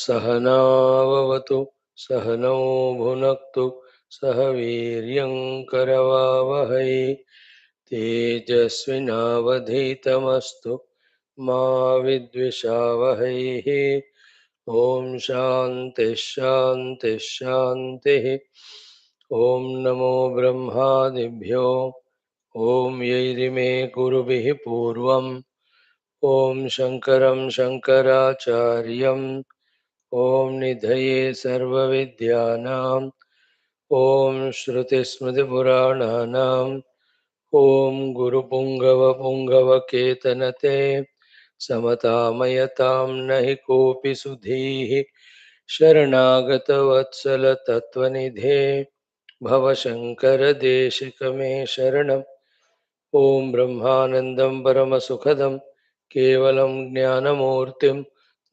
सहनाववतु सहनौ भुनक्तु सह वीर्यं करवावहै तेजस्विनावधीतमस्तु मा विद्विषावहै। ओम शांति शांति शांति। ओम नमो ब्रह्मादिभ्यो ओम यैरिमे गुरुभिः पूर्वम् ओम शंकरं शंकराचार्यम् ओम निधये सर्वविद्यानाम् ओम श्रुतिस्मृतिपुराणानाम् ओम गुरुपुङ्गवपुङ्गवकेतनते समतामयतां नहि कोऽपि सुधीः शरणागतवत्सलतत्त्वनिधे भवशङ्करदेशिकमे शरणम्। ॐ ब्रह्मानन्दं परमसुखदं केवलं ज्ञानमूर्तिं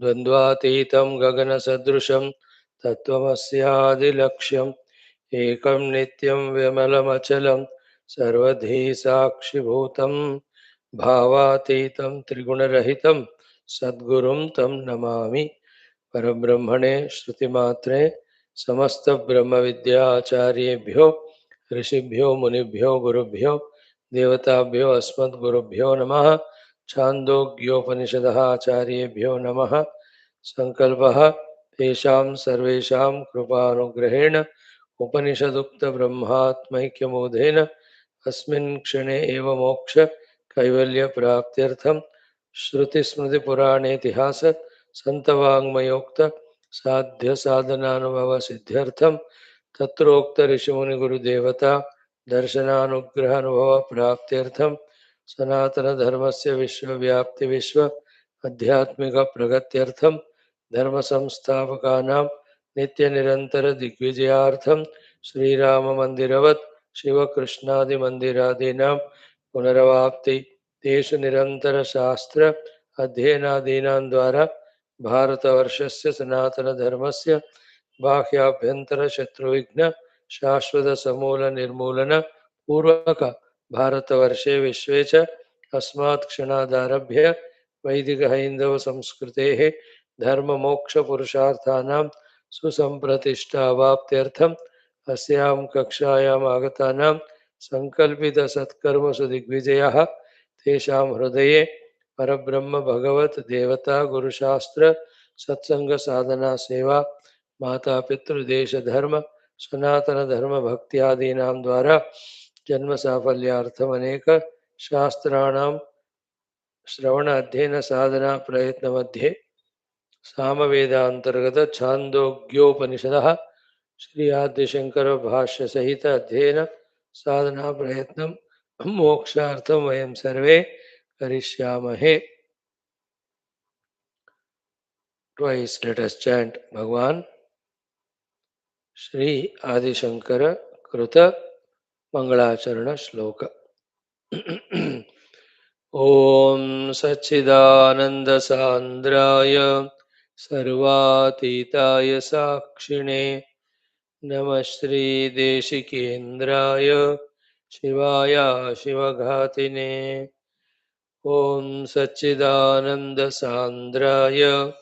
द्वन्द्वातीतं गगनसदृशं तत्त्वमस्यादिलक्ष्यम् एकं नित्यं विमलमचलं सर्वधी साक्षिभूतं भावातीतं त्रिगुणरहितं सद्गुरुं तं नमामि। परब्रह्मणे श्रुतिमात्रे समस्त ब्रह्म विद्याचार्येभ्यो ऋषिभ्यो मुनिभ्यो गुरुभ्यो देवताभ्यो अस्मद्गुरुभ्यो नमः। छान्दोग्योपनिषदः आचार्येभ्यो नमः। संकल्पः तेषां सर्वेषां कृपानुग्रहेण उपनिषदुक्त ब्रह्मात्मैक्यमोधेन अस्मिन् क्षणे एव मोक्ष कैवल्य प्राप्त्यर्थं श्रुतिस्मृतिपुराणेतिहास संतवाङ्मयोक्त साध्य साधनानुभव सिद्ध्यर्थं तत्रोक्त ऋषिमुनि गुरुदेवता दर्शनानुग्रहानुभव प्राप्त्यर्थं सनातन धर्मस्य विश्वव्याप्ति विश्व आध्यात्मिक प्रगत्यर्थं धर्म संस्थापकानां नित्य निरंतर दिग्विजयार्थं श्रीराम मंदिरवत् शिवकृष्णादि मंदिरादीनां पुनरवाप्ति तेषु निरंतर शास्त्र अध्ययनादीनां द्वारा भारतवर्षस्य सनातन धर्मस्य बाह्याभ्यंतर शत्रुविघ्न शाश्वत समूल निर्मूलन पूर्वक भारतवर्षे विश्वे च अस्मात् क्षणादारभ्य वैदिक हैंदव संस्कृतेः धर्म मोक्ष पुरुषार्थानां सुसंप्रतिष्ठावाप्त्यर्थम् अस्यां कक्षायाम् आगतानां संकल्पित सत्कर्मसु दिग्विजयाः तेषां हृदये परब्रह्म भगवत देवता गुरुशास्त्र सत्संग साधना सेवा माता पितृदेश धर्म सनातन धर्म भक्त्यादीनां द्वारा जन्म साफल्यार्थम अनेक शास्त्राणां श्रवण अध्ययन साधना प्रयत्न मध्ये सामवेदांतर्गत छांदोग्योपनिषदः श्री आद्यशंकर भाष्य सहित अध्ययन साधना प्रयत्न मोक्षार्थम वयं सर्वे करिष्यामहे। Twice let us chant Bhagwan Shri Adishankara Kruta Mangalacharana Shloka. Om Satchidananda Sandraya Sarvatitaya Sakshine Namah Shri Deshikendraya Shivaya Shivaghatine. Om Satchidananda Sandraya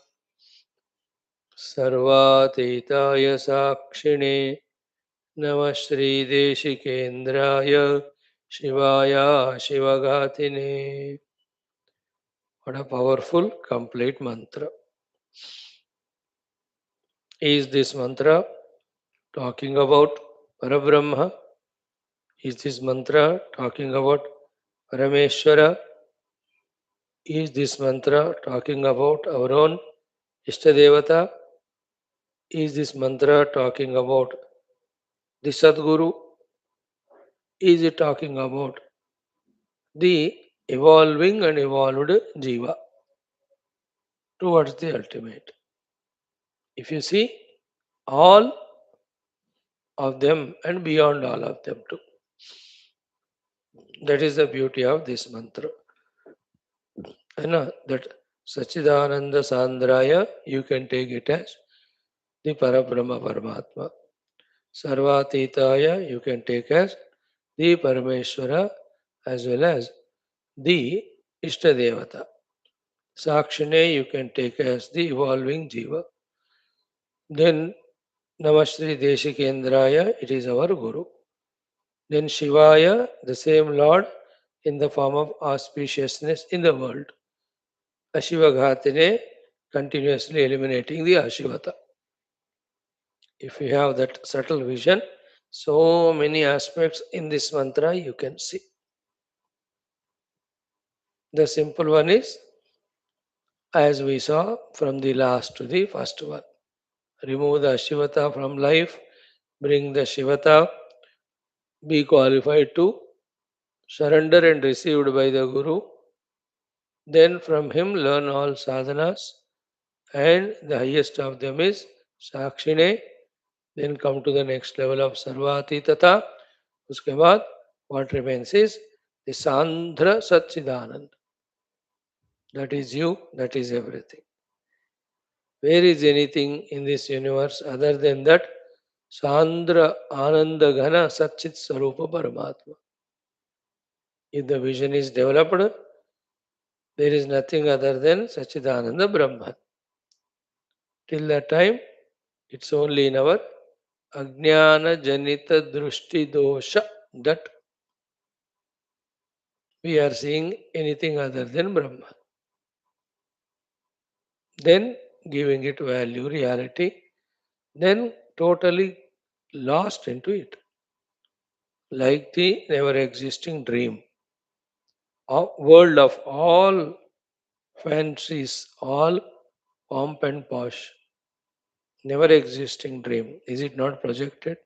सर्वातीताय साक्षिणे नमः श्री देशिकेन्द्राय शिवाय शिवगातिने. What a powerful complete mantra. Is this mantra talking about Parabrahma? Is this mantra talking about Parameshwara? Is this mantra talking about our own Ishtadevata? Is this mantra talking about the Sadguru? Is it talking about the evolving and evolved Jiva towards the ultimate? If you see, all of them and beyond all of them too. That is the beauty of this mantra. That Sachidananda Sandraya, you can take it as the Parabrahma Paramatma. Sarvatitaya, you can take as the Parameshwara as well as the Ishtadevata. Sakshine, you can take as the evolving Jiva. Then Namashri Deshikendraya, it is our Guru. Then Shivaya, the same Lord in the form of auspiciousness in the world. Ashivaghatine, continuously eliminating the Ashivata. If you have that subtle vision, so many aspects in this mantra you can see. The simple one is, as we saw from the last to the first one. Remove the Ashivata from life, bring the Shivata, be qualified to surrender and received by the Guru. Then from him learn all sadhanas, and the highest of them is Sakshine. Then come to the next level of Sarvatitata. Uske baad, what remains is the Sandra Satchidanand. That is you, that is everything. Where is anything in this universe other than that Sandra Ananda Ghana Satchit Sarupa Paramatma? If the vision is developed, there is nothing other than Sachidananda Brahman. Till that time, it's only in our Ajnana Janita Drushti Dosha that we are seeing anything other than Brahman. Then giving it value, reality, then totally lost into it. Like the never existing dream. A world of all fancies, all pomp and posh. Never existing dream. Is it not projected?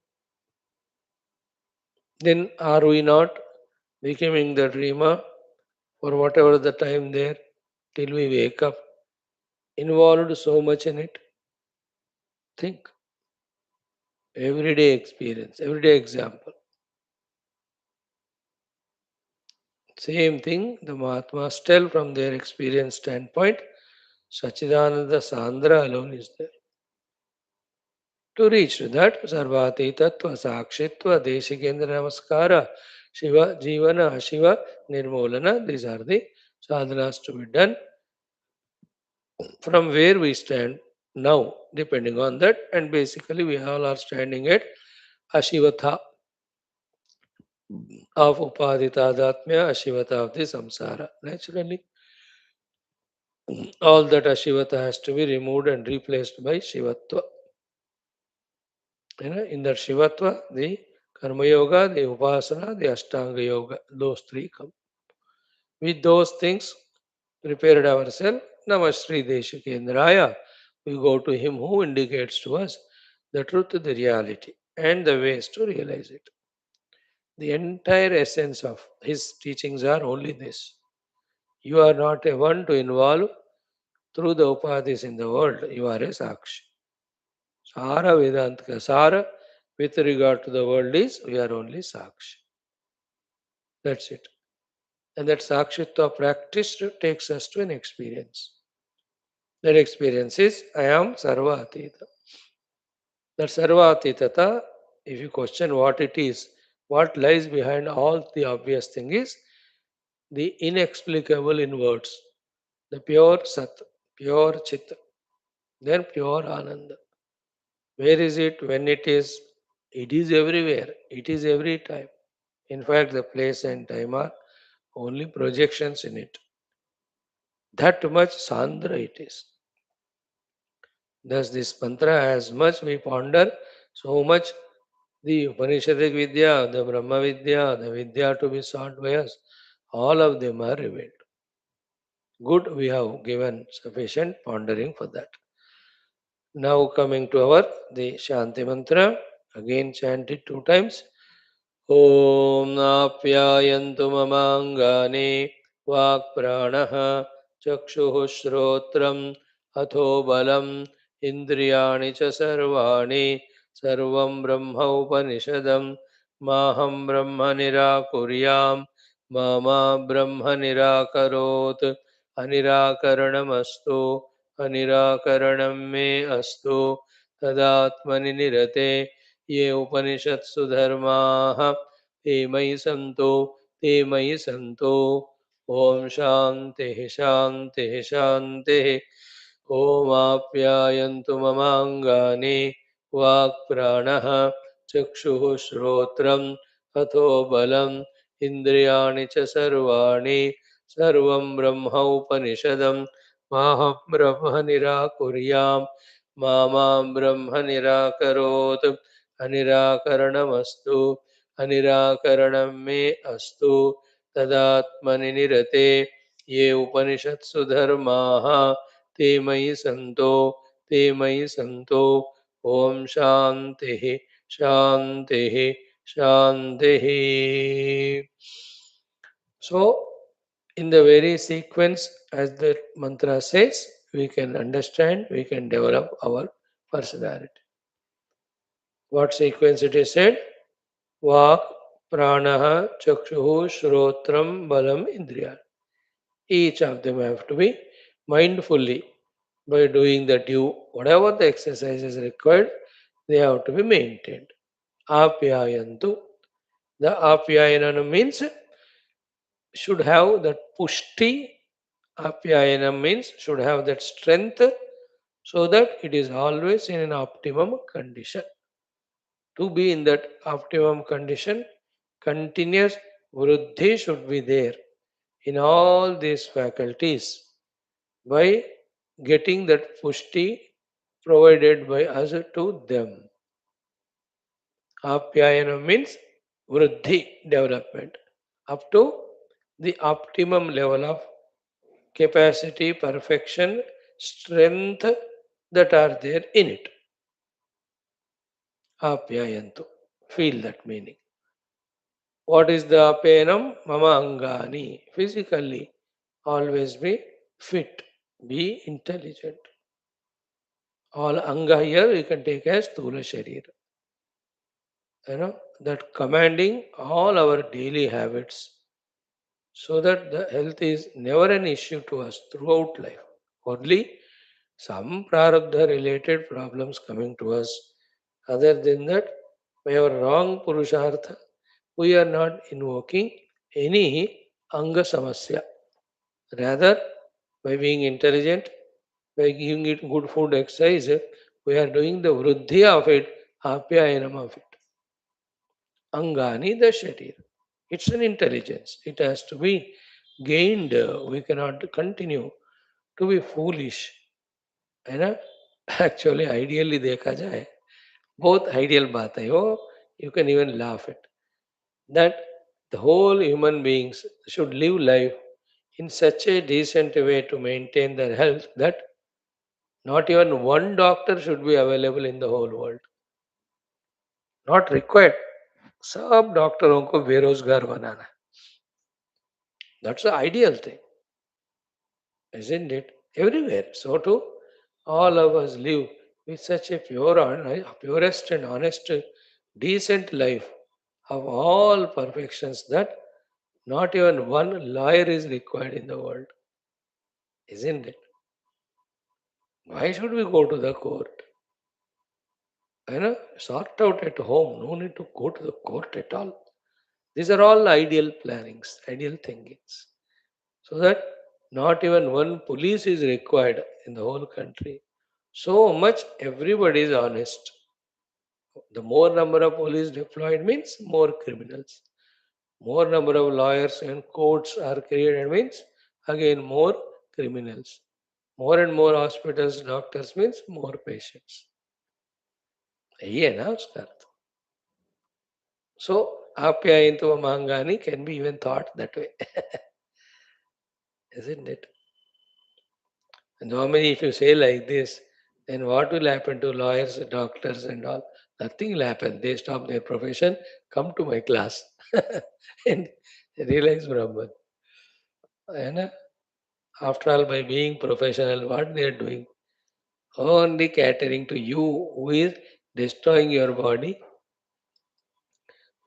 Then are we not becoming the dreamer for whatever the time there till we wake up? Involved so much in it. Think. Everyday experience, everyday example. Same thing the Mahatmas tell from their experience standpoint. Sachidananda Sandra alone is there. To reach to that, Sarvati Tattva, Sakshitva, Deshikendra Namaskara, Shiva, Jivana, Ashiva, Nirmolana, these are the sadhanas to be done from where we stand now, depending on that. And basically, we all are standing at Ashivatha of Upaditadatmya, Ashivata of the Samsara. Naturally, all that Ashivata has to be removed and replaced by Shivatva. In that Shivatva, the Karma Yoga, the Upasana, the Ashtanga Yoga, those three come. With those things, prepared ourselves, Namashri Deshikendraya, we go to Him who indicates to us the truth, the reality, and the ways to realize it. The entire essence of His teachings are only this. You are not a one to involve through the upadhis in the world, you are a Sakshi. Sara Vedantika Sara, with regard to the world, is we are only Sakshi. That's it. And that Sakshitva practiced takes us to an experience. That experience is I am Sarva Atita. That Sarva Atitata, if you question what it is, what lies behind all the obvious thing is the inexplicable in words, the pure Sat, pure Chit, then pure Ananda. Where is it? When it is? It is everywhere. It is every time. In fact, the place and time are only projections in it. That much Sandra it is. Thus, this mantra, as much we ponder, so much the Upanishadic Vidya, the Brahma Vidya, the Vidya to be sought by us, all of them are revealed. Good, we have given sufficient pondering for that. Now coming to our the Shanti mantra, again chant it 2 times. ॐ नाप्यायन्तु ममाङ्गानि वाक्प्राणः चक्षुः श्रोत्रम् अथो बलम् इन्द्रियाणि च सर्वाणि सर्वं ब्रह्म उपनिषदं माहं ब्रह्म निराकुर्यां मा ब्रह्म निराकरोत् अनिराकरणमस्तु अनिराकरणं मे अस्तु तदात्मनि निरते ये उपनिषत्सु धर्माः ते मयि सन्तो ते मयि सन्तो ॐ शान्तिः शान्तिः शान्तिः ॐ आप्यायन्तु ममाङ्गानि वाक्प्राणः चक्षुः श्रोत्रम् अथो बलम् इन्द्रियाणि च सर्वाणि सर्वं ब्रह्म उपनिषदं माहं ब्रह्म निराकुर्यां मा मां ब्रह्म निराकरोत् अनिराकरणमस्तु अनिराकरणं मे अस्तु तदात्मनि निरते ये उपनिषत्सु धर्माः ते मयि सन्तो ते मयि सन्तो ॐ शान्तिः शान्तिः शान्तिः. So, in the very sequence as the mantra says, we can understand, we can develop our personality. What sequence it is said? Vak, pranaha, chakshuhu, shrotram, balam, indriya. Each of them have to be mindfully by doing the due, whatever the exercise is required, they have to be maintained. Apyayantu. The apyayanam means should have that pushti. Apyayanam means should have that strength so that it is always in an optimum condition. To be in that optimum condition, continuous vruddhi should be there in all these faculties by getting that pushti provided by us to them. Apyayanam means vruddhi, development, up to the optimum level of capacity, perfection, strength that are there in it. Apyayantu. Feel that meaning. What is the apyanam? Mama angani. Physically, always be fit, be intelligent. All anga here you can take as Thula Sharira. That commanding all our daily habits so that the health is never an issue to us throughout life. Only some prarabdha related problems coming to us. Other than that, by our wrong purushartha, we are not invoking any anga samasya. Rather, by being intelligent, by giving it good food, exercise, we are doing the vruddhi of it, apyayanam of it. Angani the sharir. It's an intelligence. It has to be gained. We cannot continue to be foolish. है ना? Actually, ideally देखा जाए बहुत ideal बात है वो. You can even laugh at that. The whole human beings should live life in such a decent way to maintain their health that not even one doctor should be available in the whole world. Not required. सब डॉक्टरों को बेरोजगार बनाना. That's the ideal thing, isn't it? Everywhere. So too, all of us live with such a purest and honest, decent life of all perfections that not even one lawyer is required in the world, isn't it? Why should we go to the court? Sort out at home. No need to go to the court at all. These are all ideal plannings, ideal thinkings. So that not even one police is required in the whole country. So much everybody is honest. The more number of police deployed means more criminals. More number of lawyers and courts are created means again more criminals. More and more hospitals, doctors means more patients. यही है ना उसका अर्थ. So apyayantu mangani can be even thought that way. Isn't it? And normally if you say like this, then what will happen to lawyers, doctors and all? Nothing will happen. They stop their profession, come to my class and realize Brahman. And after all, by being professional, what they are doing? Only catering to you who is destroying your body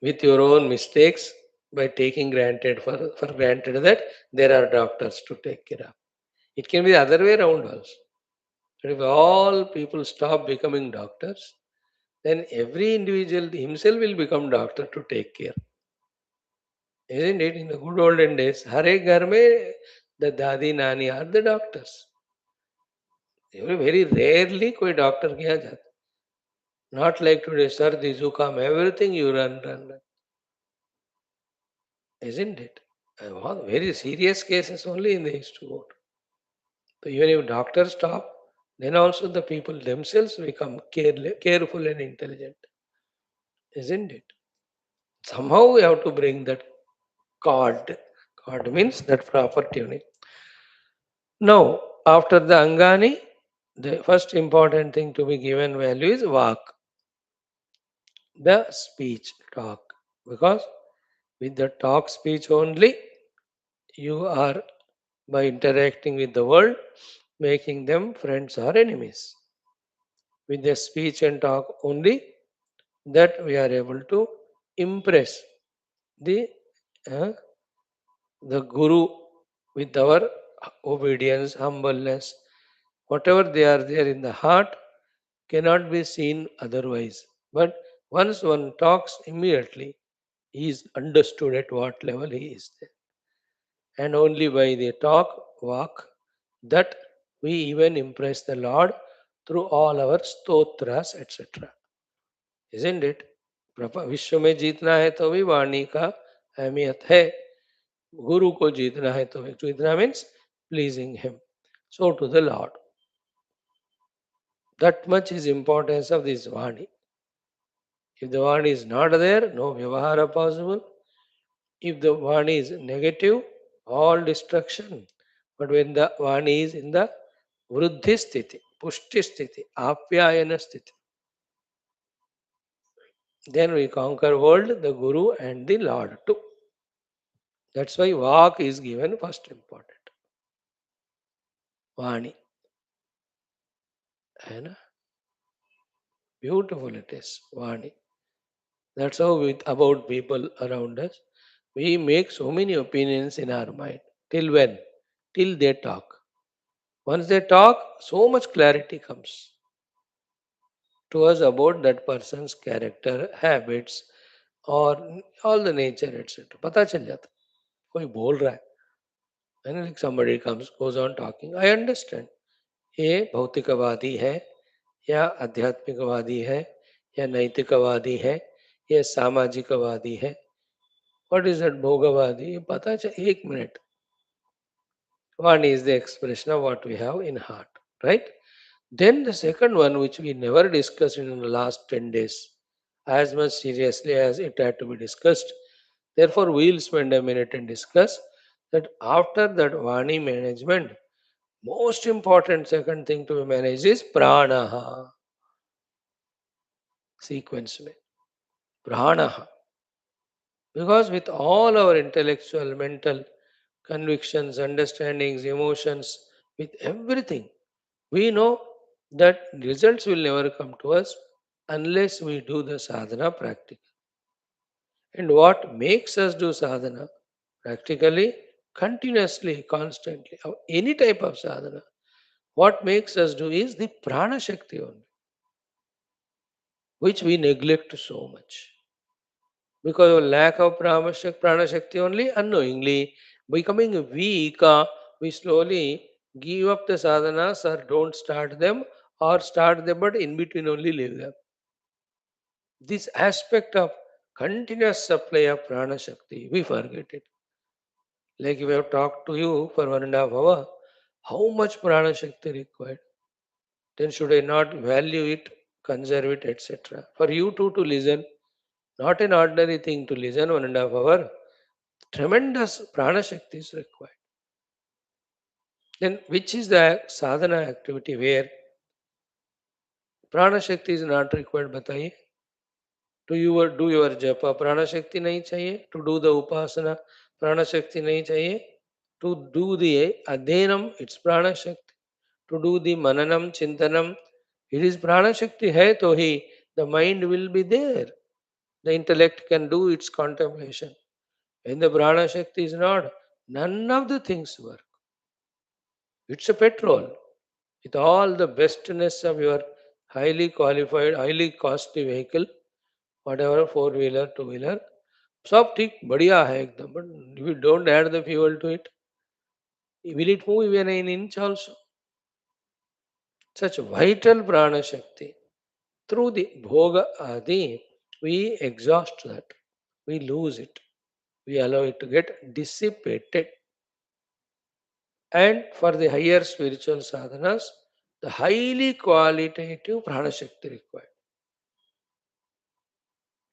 with your own mistakes by taking for granted that there are doctors to take care of. It can be the other way around also. But if all people stop becoming doctors, then every individual himself will become doctor to take care. Isn't it? In the good olden days, हर एक घर में the दादी नानी are the doctors. Very rarely कोई doctor के यहाँ जाता. Not like today, सर्दी जुकाम everything you run. Isn't it? Very serious cases only in the used to go to. So even if doctors stop, then also the people themselves become careful and intelligent. Isn't it? Somehow we have to bring that chord. Chord means that proper tuning. Now, after the Angani, the first important thing to be given value is Vak, the speech, talk. Because with the talk speech only, you are by interacting with the world, making them friends or enemies. With the speech and talk only, that we are able to impress the uh, the Guru with our obedience, humbleness, whatever they are there in the heart cannot be seen otherwise. But once one talks, immediately he is understood at what level he is there. And only by the talk, walk, that we even impress the Lord through all our stotras, etc. Isn't it? विश्व में जीतना है तो भी वाणी का अहमियत है. गुरु को जीतना है तो जीतना means pleasing him. So to the Lord. That much is importance of this Vani. If the Vani is not there, no Vyavahara possible. If the Vani is negative, all destruction. But when the Vani is in the Vruddhi Sthiti, Pushti Sthiti, Apyayana Sthiti, then we conquer world, the Guru and the Lord too. That's why Vak is given first important. Vani. And beautiful it is, Vani. That's how with about people around us, we make so many opinions in our mind. Till when? Till they talk. Once they talk, so much clarity comes to us about that person's character, habits, or all the nature, etc. पता चल जाता. कोई बोल रहा है. And like somebody comes, goes on talking. I understand. ये भौतिकवादी है, या आध्यात्मिकवादी है, या नैतिकवादी है, या सामाजिकवादी है. What is that भोगवादी? ये पता चल एक minute. One is the expression of what we have in heart, right? Then the second one, which we never discussed in the last 10 days, as much seriously as it had to be discussed. Therefore, we'll spend a minute and discuss that after that Vani management, most important second thing to be managed is Pranaha. Sequence में. Pranaha. Because with all our intellectual, mental convictions, understandings, emotions, with everything, we know that results will never come to us unless we do the sadhana practically. And what makes us do sadhana practically, continuously, constantly, or any type of sadhana, what makes us do is the prana shakti only, which we neglect so much. Because of lack of prana shakti only, unknowingly, becoming weak, we slowly give up the sadhanas or don't start them, or start them but in between only leave them. This aspect of continuous supply of prana shakti, we forget it. Like if I have talked to you for 1.5 hours, how much prana shakti required? Then should I not value it, conserve it, etc. For you too to listen, not an ordinary thing to listen 1.5 hours, tremendous prana shakti is required. Then which is the sadhana activity where prana shakti is not required? बताइए. To do your japa prana shakti nahi chahiye. To do the upasana prana shakti nahi chahiye. To do the adhenam, it's prana shakti. To do the mananam chintanam, it is prana shakti hai to hi the mind will be there. The intellect can do its contemplation. When the prana shakti is not, none of the things work. It's a petrol with all the bestness of your highly qualified, highly costly vehicle, whatever four wheeler, two wheeler. सब ठीक बढ़िया है एकदम, but if you don't add the fuel to it, will it move even an inch also? Such vital prana shakti. Through the bhoga adi, we exhaust that. We lose it. We allow it to get dissipated. And for the higher spiritual sadhanas, the highly qualitative prana shakti required.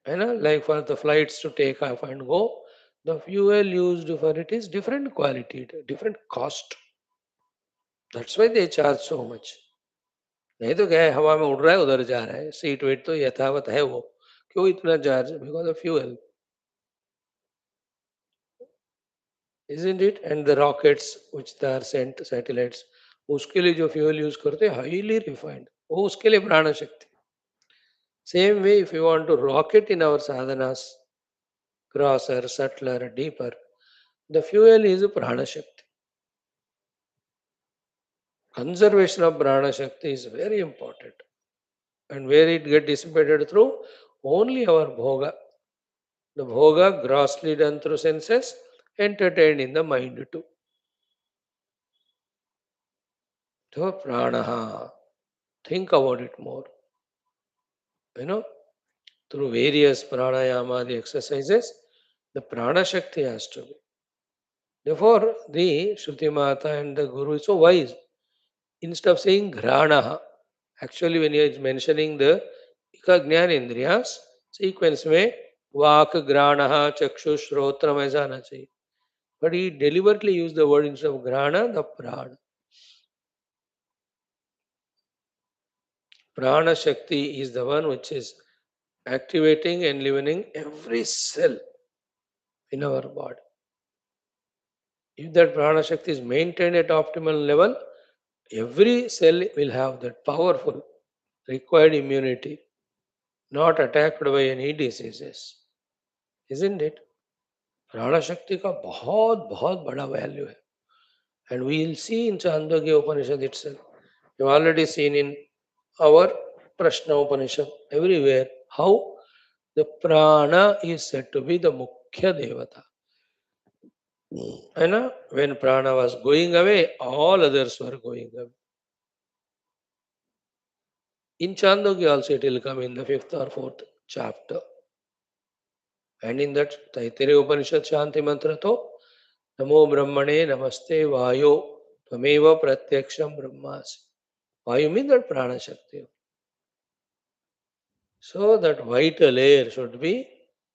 Like for the flights to take off and go, the fuel used for it is different quality, different cost. That's why they charge so much. नहीं तो क्या है, हवा में उड़ रहा है उधर जा रहा है, सीट वेट तो यथावत है वो, क्यों इतना charge? Because of fuel, isn't it? And the rockets which they are sent, satellites, उसके लिए जो फ्यूल यूज करते हैं हाईली रिफाइंड, वो उसके लिए प्राण शक्ति. Same way, if you want to rocket in our sadhanas, crosser, subtler, deeper, the fuel is prana shakti. Conservation of prana shakti is very important. And where it get dissipated through? Only our bhoga. The bhoga grossly done through senses, entertained in the mind too. So pranaha, think about it more. You know, through various pranayama, the exercises, the prana shakti has to be. Therefore, the Shruti Mata and the Guru is so wise. Instead of saying granaha, actually when he is mentioning the Ikajnanendriyas, sequence में वाक ग्राणः चक्षु श्रोत्रम ऐसा आना चाहिए. But he deliberately used the word instead of grana, the prana. Prana Shakti is the one which is activating and enlivening every cell in our body. If that Prana Shakti is maintained at optimal level, every cell will have that powerful required immunity, not attacked by any diseases. Isn't it? प्राण शक्ति का बहुत बहुत बड़ा value है. And we will see in Chandogya Upanishad itself. You have already seen in our Prashna Upanishad everywhere how the prana is said to be the mukhya devata. When prana was going away, all others were going away. In Chandogya also it will come in the 5th or 4th chapter. And in that Taittiriya Upanishad Shanti mantra to Namo Brahmane Namaste Vayo Tvameva Pratyaksham Brahmasi. Vayu means that prana shakti. So that vital air should be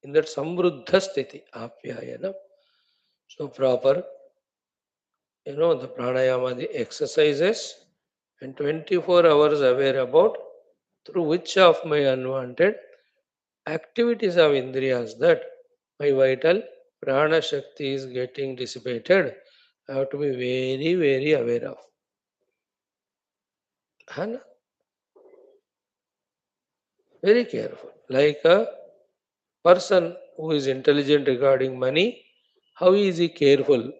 in that samruddha sthiti, apyayanam. So proper, the pranayama, the exercises, and 24 hours aware about through which of my unwanted activities of indriyas that my vital prana shakti is getting dissipated. I have to be very, very aware of. And very careful. Like a person who is intelligent regarding money, how is he careful?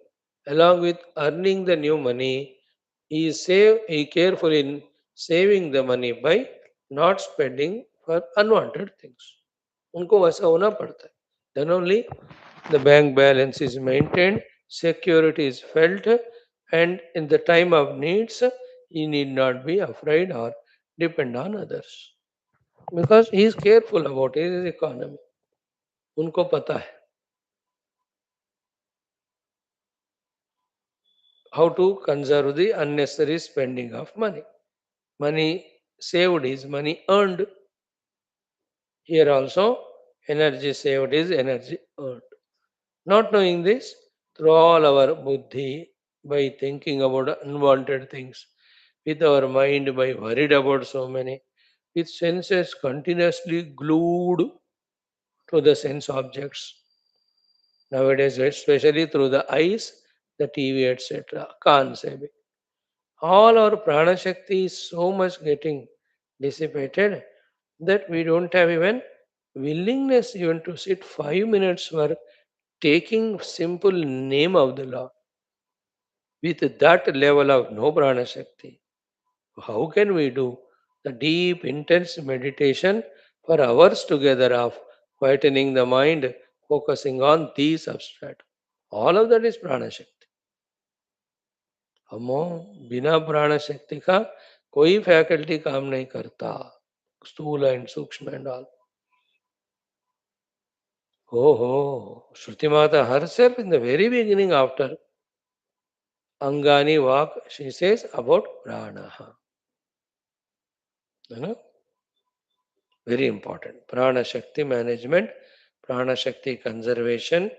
Along with earning the new money, he careful in saving the money by not spending for unwanted things. उनको वैसा होना पड़ता है. Then only the bank balance is maintained, security is felt, and in the time of needs, he need not be afraid or depend on others. Because he is careful about his economy. उनको पता है how to conserve the unnecessary spending of money. Money saved is money earned. Here also, energy saved is energy earned. Not knowing this, through all our buddhi, by thinking about unwanted things, with our mind by worried about so many, with senses continuously glued to the sense objects. Nowadays, especially through the eyes, the TV, etc. Can't say. All our prana shakti is so much getting dissipated that we don't have even willingness even to sit 5 minutes for taking simple name of the Lord. With that level of no prana shakti, how can we do the deep, intense meditation for hours together of quietening the mind, focusing on these substrate? All of that is prana shakti. हमो बिना प्राण शक्ति का कोई faculty काम नहीं करता स्थूल एंड सूक्ष्म एंड ऑल ओहो श्रुति माता herself in the very beginning after angani walk she says about prana you know very important prana shakti management prana shakti conservation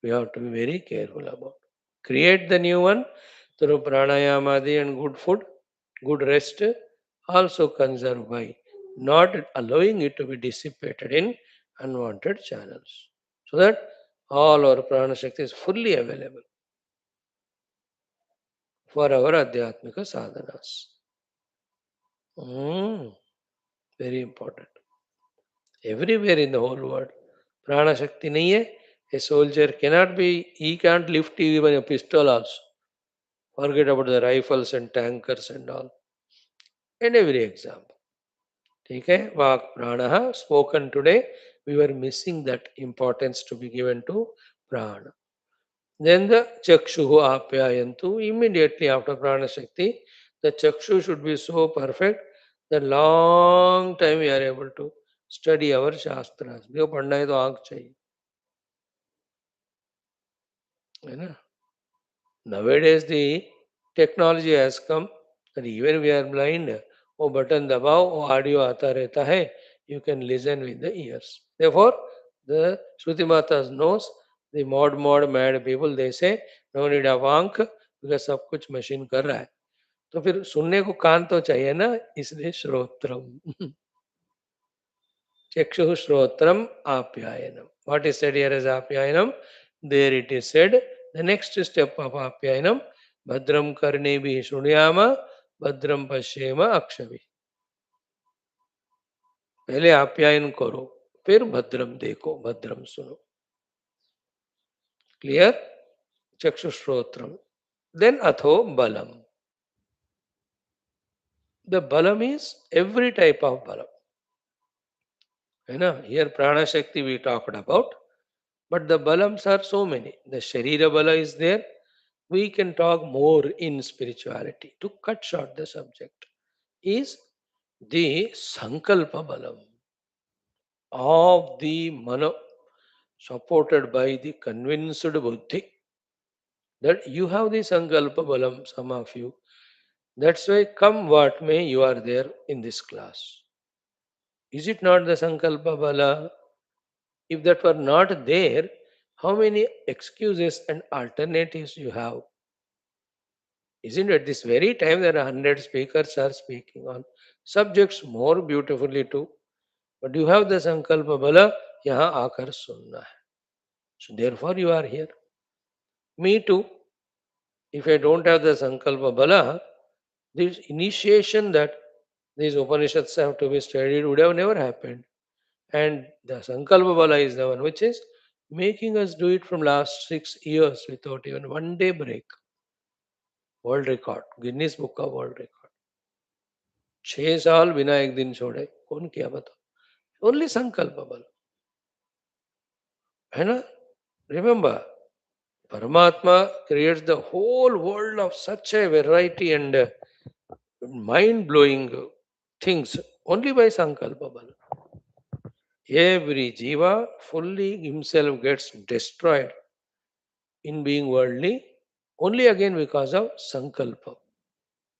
we have to be very careful about create the new one through pranayamadi and good food, good rest, also conserve by not allowing it to be dissipated in unwanted channels. So that all our prana shakti is fully available for our adhyatmika sadhanas. Mm, very important. Everywhere in the whole world, prana shakti nahi hai. A soldier cannot be, he can't lift even a pistol also. Forget about the rifles and tankers and all. And every example. ठीक है वाक प्राणः spoken today we were missing that importance to be given to prana. Then the chakshuhu apyayantu immediately after prana shakti the chakshu should be so perfect that long time we are able to study our shastras. देखो पढ़ना है तो आंख चाहिए है ना. Nowadays, the technology has come that even we are blind, वो button दबाओ वो ऑडियो आता रहता है you can listen with the ears. Therefore, the Shruti Matas knows the mod mad people they say no need of आंख because सब कुछ machine कर रहा है तो फिर सुनने को कान तो चाहिए ना इसलिए श्रोत्रम चक्षु श्रोत्रम आप्यायनम. What is said here as आप्यायनम? There it is said the next step of आप्यायनम भद्रम कर्णेभिः शृणुयाम भद्रम पश्येम अक्षभिः. पहले आप्यायन करो फिर भद्रम देखो भद्रम सुनो. क्लियर. चक्षु श्रोत्रम. देन अथो बलम. द बलम इज एवरी टाइप ऑफ बलम है ना. Here prana shakti we talked about but the balams are so many. The sharira bala is there. We can talk more in spirituality. To cut short the subject is the sankalpa balam of the mano supported by the convinced buddhi that you have the sankalpa balam, some of you. That's why come what may you are there in this class. Is it not the sankalpa bala? If that were not there, how many excuses and alternatives you have? Isn't it? At this very time, there are 100 speakers are speaking on subjects more beautifully too. But you have the Sankalpa Bala, yahan aakar sunna hai. So therefore you are here. Me too. If I don't have the Sankalpa Bala, this initiation that these Upanishads have to be studied would have never happened. And the Sankalpa Bala is the one which is making us do it from last 6 years without even one day break. World record, Guinness Book of World Record. 6 साल बिना एक दिन छोड़े कौन किया बताओ. Only संकल्प बल है ना. Remember Paramatma creates the whole world of such a variety and mind blowing things only by sankalpa bala. Every jiva fully himself gets destroyed in being worldly only again because of sankalpa.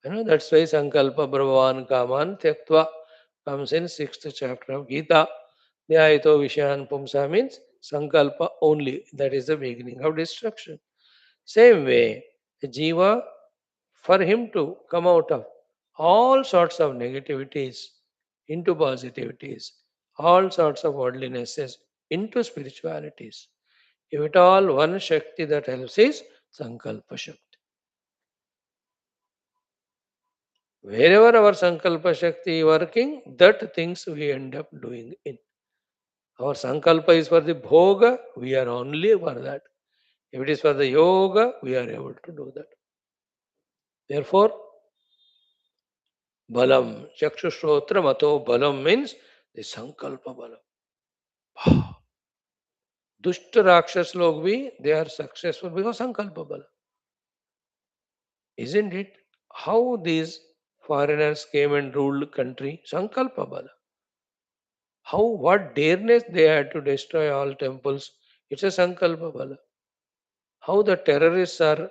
You know, that's why Sankalpa Brahman Kaman Tyaktva comes in 6th chapter of Gita. Dhyayato Vishayan Pumsa means Sankalpa only. That is the beginning of destruction. Same way, a Jiva, for him to come out of all sorts of negativities into positivities, all sorts of worldlinesses into spiritualities. If at all one Shakti that helps is Sankalpa Shakti. Wherever our Sankalpa Shakti is working, that things we end up doing in. Our Sankalpa is for the Bhoga, we are only for that. If it is for the Yoga, we are able to do that. Therefore, balam, chakshushotra mato balam means the sankalpa balam. दुष्ट राक्षस लोग भी they are successful because sankalpa bala. Isn't it? How these foreigners came and ruled country? Sankalpa bala. How what dareness they had to destroy all temples? It's a sankalpa bala. How the terrorists are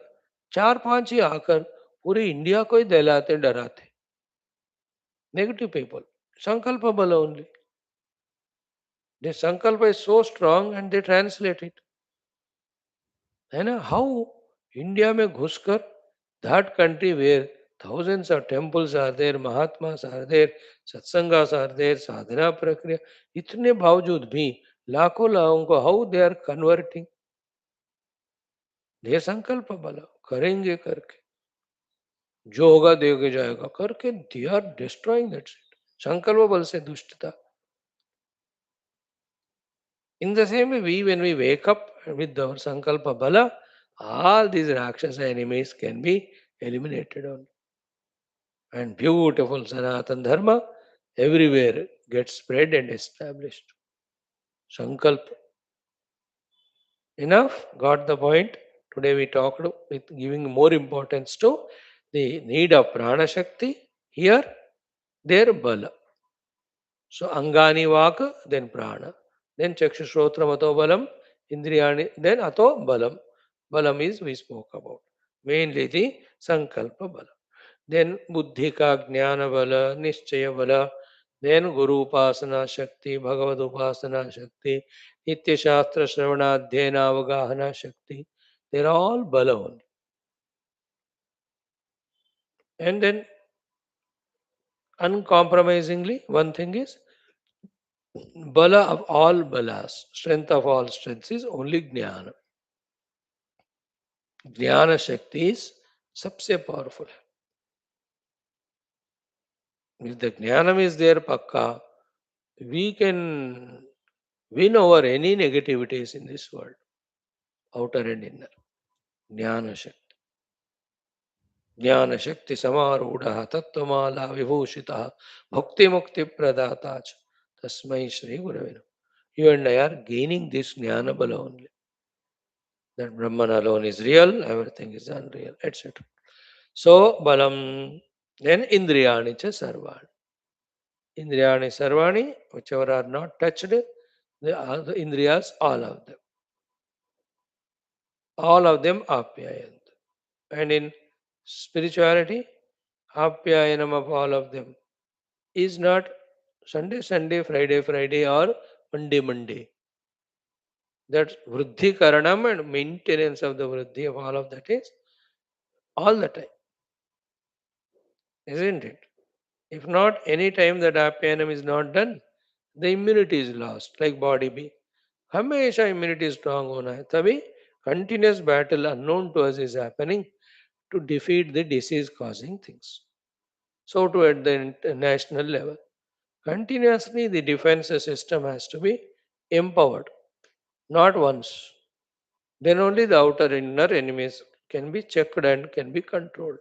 चार पांच ही आकर पूरी India को ही दहलाते डराते. Negative people. Sankalpa bala only. The sankalpa is so strong and they translate it. है ना? How India में घुसकर that country where thousands of temples are there, Mahatmas are there, Satsangas are there, sadhana प्रक्रिया इतने बावजूद भी लाखों लोगों को how they are converting? ये संकल्प बला करेंगे करके जो होगा देके जाएगा करके they are destroying that shit. संकल्प बल से दुष्टता. In the same way, we when we wake up with our sankalpa bala, all these rakshasa enemies can be eliminated on. And beautiful Sanatan Dharma everywhere gets spread and established. Sankalpa. Enough? Got the point? Today we talked with giving more importance to the need of prana shakti. Here, their bala. So angani vaka, then prana. Then chakshushotra mato balam, indriyani, then ato balam. Balam is we spoke about. Mainly the sankalpa balam. Then buddhi ka jnana bala, nischaya bala, then guru upasana shakti, bhagavad upasana shakti, nitya shastra shravana dhyana avagahana shakti. They're all bala only. And then uncompromisingly, one thing is bala of all balas, strength of all strengths is only jnana. Jnana shakti is सबसे powerful. If the jnanam is there pakka, we can win over any negativities in this world, outer and inner. Jnana Shakti. Jnana Shakti Samarudha Tattvamala Vibhushita Bhakti Mukti Pradata Tasmai Shri Guravina. You and I are gaining this Jnana Bala only. That Brahman alone is real, everything is unreal, etc. So, Balam, then Indriyani cha Sarvani. Indriyani Sarvani, whichever are not touched, they are the Indriyas, all of them apyayant. And in spirituality, apyayanam of all of them is not Sunday, Sunday, Friday, Friday, or Monday, Monday. That vruddhi karanam and maintenance of the vruddhi of all of that is all the time, isn't it? If not, any time that apyanam is not done, the immunity is lost, like body be. हमेशा immunity strong होना है तभी continuous battle unknown to us is happening to defeat the disease causing things. So too at the international level. Continuously the defense system has to be empowered, not once. Then only the outer and inner enemies can be checked and can be controlled.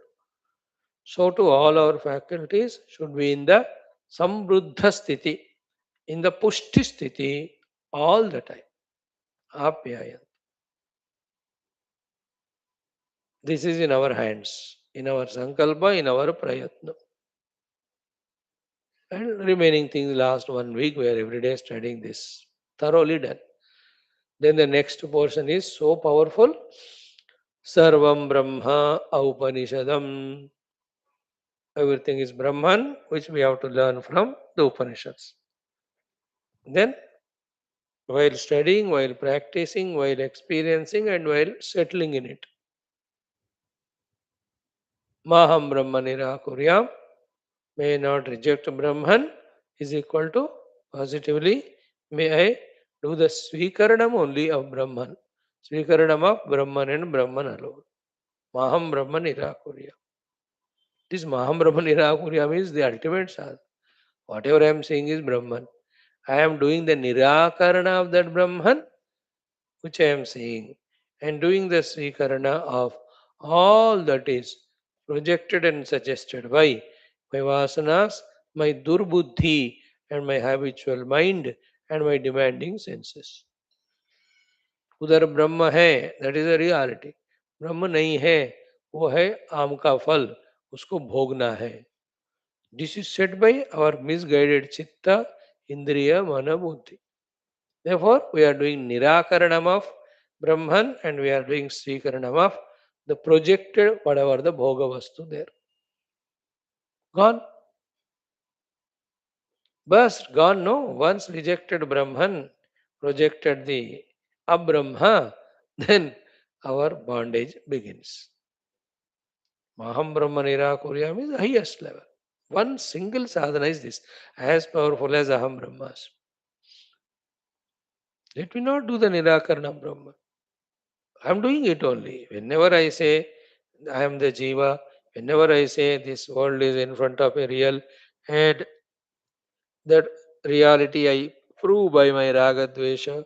So too all our faculties should be in the samruddha sthiti, in the pushti sthiti all the time. Apyayan. This is in our hands, in our sankalpa, in our prayatna. And remaining things last 1 week we are every day studying this. Thoroughly done. Then the next portion is so powerful. Sarvam Brahma Upanishadam. Everything is Brahman, which we have to learn from the Upanishads. Then, while studying, while practicing, while experiencing, and while settling in it. Maham Brahma Nirakuryam. May not reject Brahman is equal to positively. May I do the Swikaranam only of Brahman. Swikaranam of Brahman and Brahman alone. Maham Brahma Nirakuryam. This Maham Brahma Nirakuryam is the ultimate sadhana. Whatever I am saying is Brahman. I am doing the Nirakarana of that Brahman, which I am saying, and doing the Srikarana of all that is projected and suggested. Why? My vasanas, my durbuddhi, and my habitual mind, and my demanding senses. उधर ब्रह्म है, that is a reality. ब्रह्म नहीं है, वो है आम का फल, उसको भोगना है. This is set by our misguided chitta, indriya, मन, बुद्धि. Therefore, we are doing Nirakaranam of Brahman and we are doing Srikaranam of the projected whatever the Bhoga Vastu there. Gone. Burst, gone, no. Once rejected Brahman, projected the Abrahma, then our bondage begins. Maham Brahma Nirakuryam is the highest level. One single sadhana is this, as powerful as Aham Brahmas. Let me not do the Nirakarana Brahma. I am doing it only. Whenever I say I am the Jiva, whenever I say this world is in front of a real head, that reality I prove by my Raga Dvesha,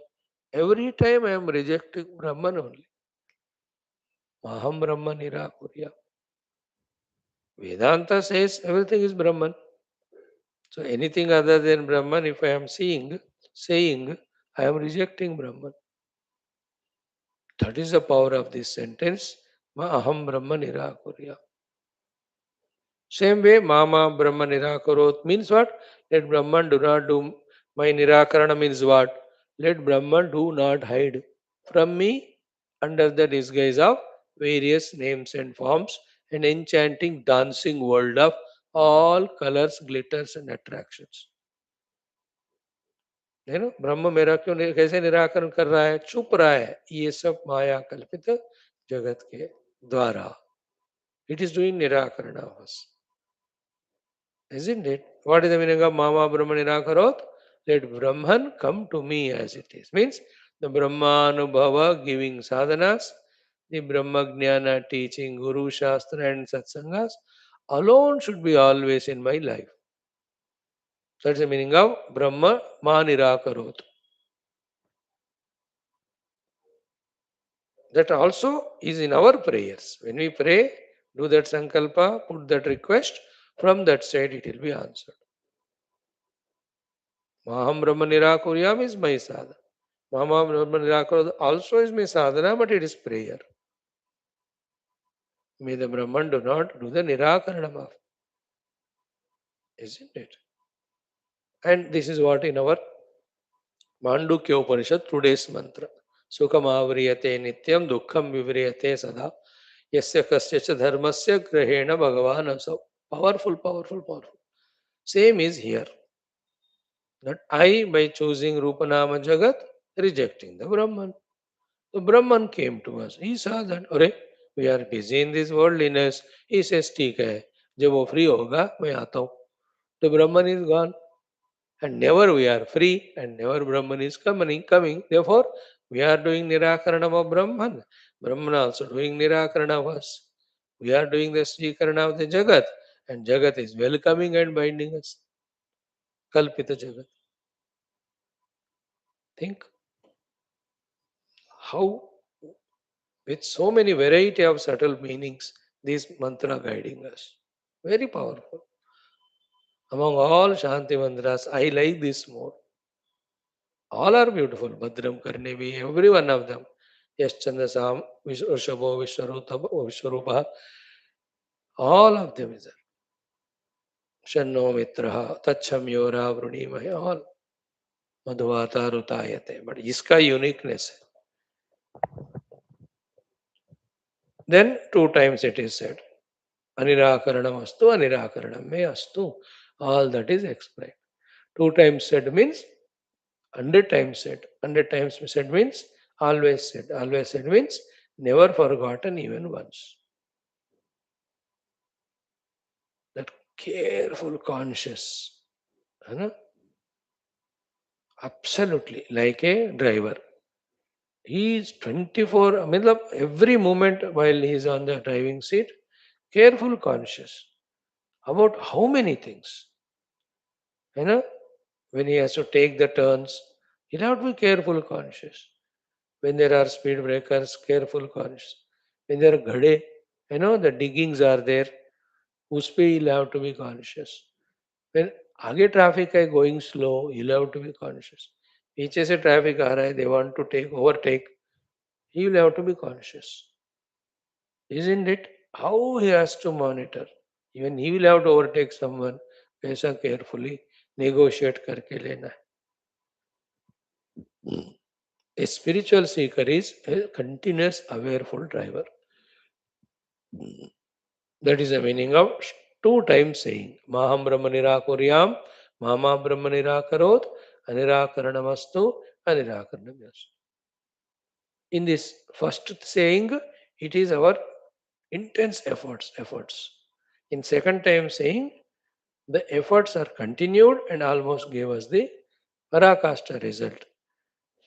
every time I am rejecting Brahman only. Maham Brahma Nirakurya. Vedanta says everything is Brahman. So anything other than Brahman, if I am saying, I am rejecting Brahman. That is the power of this sentence. Ma aham Brahma Nirakurya. Same way, Mama Brahma Nirakarot means what? Let Brahman do not do my Nirakarana means what? Let Brahman do not hide from me under the disguise of various names and forms, an enchanting dancing world of all colors, glitters and attractions. है ना, ब्रह्म मेरा क्यों कैसे निराकरण कर रहा है, छुप रहा है ये सब माया कल्पित जगत के द्वारा. इट इज डूइंग निराकरण of us. Isn't it? What is the meaning of Mama Brahma Nirakarot? Let Brahman come to me as it is. Means the Brahmanubhava giving sadhanas, the Brahma Jnana teaching, Guru Shastra and Satsangas alone should be always in my life. That's the meaning of Brahma Ma Nirakarot. That also is in our prayers. When we pray, do that sankalpa, put that request, from that side it will be answered. Maham Brahma Nirakuryam is my sadhana. Maham Brahma Nirakuryam also is my sadhana, but it is prayer. May the Brahman do not do the Nirakaranam of. Isn't it? And this is what in our Mandukya Upanishad, today's mantra. Sukham avriyate nityam dukkham vivriyate sada yasya kasya dharmasya grahena bhagavan asau. Powerful, powerful, powerful. Same is here. That I, by choosing Rupanama Jagat, rejecting the Brahman. The Brahman came to us. He saw that, अरे we are busy in this worldliness. He says, ठीक है, जब वो free होगा, मैं आता हूँ. The Brahman is gone. And never we are free and never Brahman is coming. Therefore, we are doing Nirakaranam of Brahman. Brahman also doing Nirakarana of us. We are doing the Srikarana of the Jagat. And Jagat is welcoming and binding us. Kalpita Jagat. Think how, with so many variety of subtle meanings, this mantra guiding us. Very powerful. Among all Shanti mantras, I like this more. All are beautiful. Bhadram Karnevi, every one of them. Yaschandasam, Vishwabho, Vishwarupa, all of them is there. Shanno Mitraha, Tacham Yora, Vrunimahe, all. Madhuvata Rutayate. But iska uniqueness. Then 2 times it is said. Anirakaranam astu, anirakaranam me astu. All that is explained. 2 times said means 100 times said. 100 times said means always said. Always said means never forgotten even once. That careful conscious. Absolutely like a driver. He is 24, I mean, every moment while he is on the driving seat, careful conscious about how many things. When he has to take the turns, he'll have to be careful conscious. When there are speed breakers, careful conscious. When there are ghade, The diggings are there. उस पे you'll have to be conscious. When आगे traffic है going slow, you'll have to be conscious. पीछे से traffic आ रहा है, they want to take overtake, he will have to be conscious. Isn't it? How he has to monitor. Even he will have to overtake someone. ऐसा carefully negotiate करके लेना है. A spiritual seeker is a continuous awareful driver. That is the meaning of two times saying Maham Brahma Nirakuryam, Mama Brahma Nirakarot, Anirakaranamastu, Anirakaranamastu. In this first saying, it is our intense efforts. In second time saying, the efforts are continued and almost gave us the Parakasta result.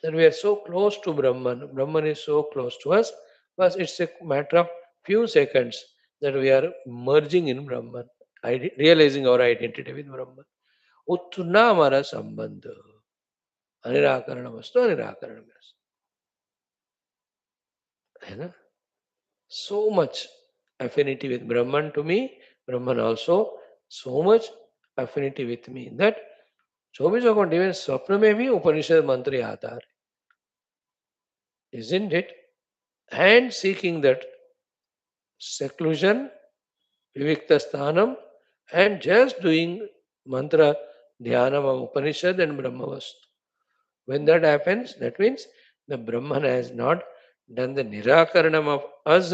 That we are so close to Brahman. Brahman is so close to us, but it's a matter of few seconds that we are merging in Brahman, realizing our identity with Brahman. उतना हमारा संबंध अनिराकरण वस्तु अनिराकरण में है ना. So much affinity with Brahman to me, Brahman also so much affinity with me that 24 घंटे में स्वप्न में भी उपनिषद मंत्र याद आ रहे. Isn't it? And seeking that seclusion, vivikta sthanam, and just doing mantra dhyanam of Upanishad and Brahmavastu. When that happens, that means the Brahman has not done the Nirakaranam of us,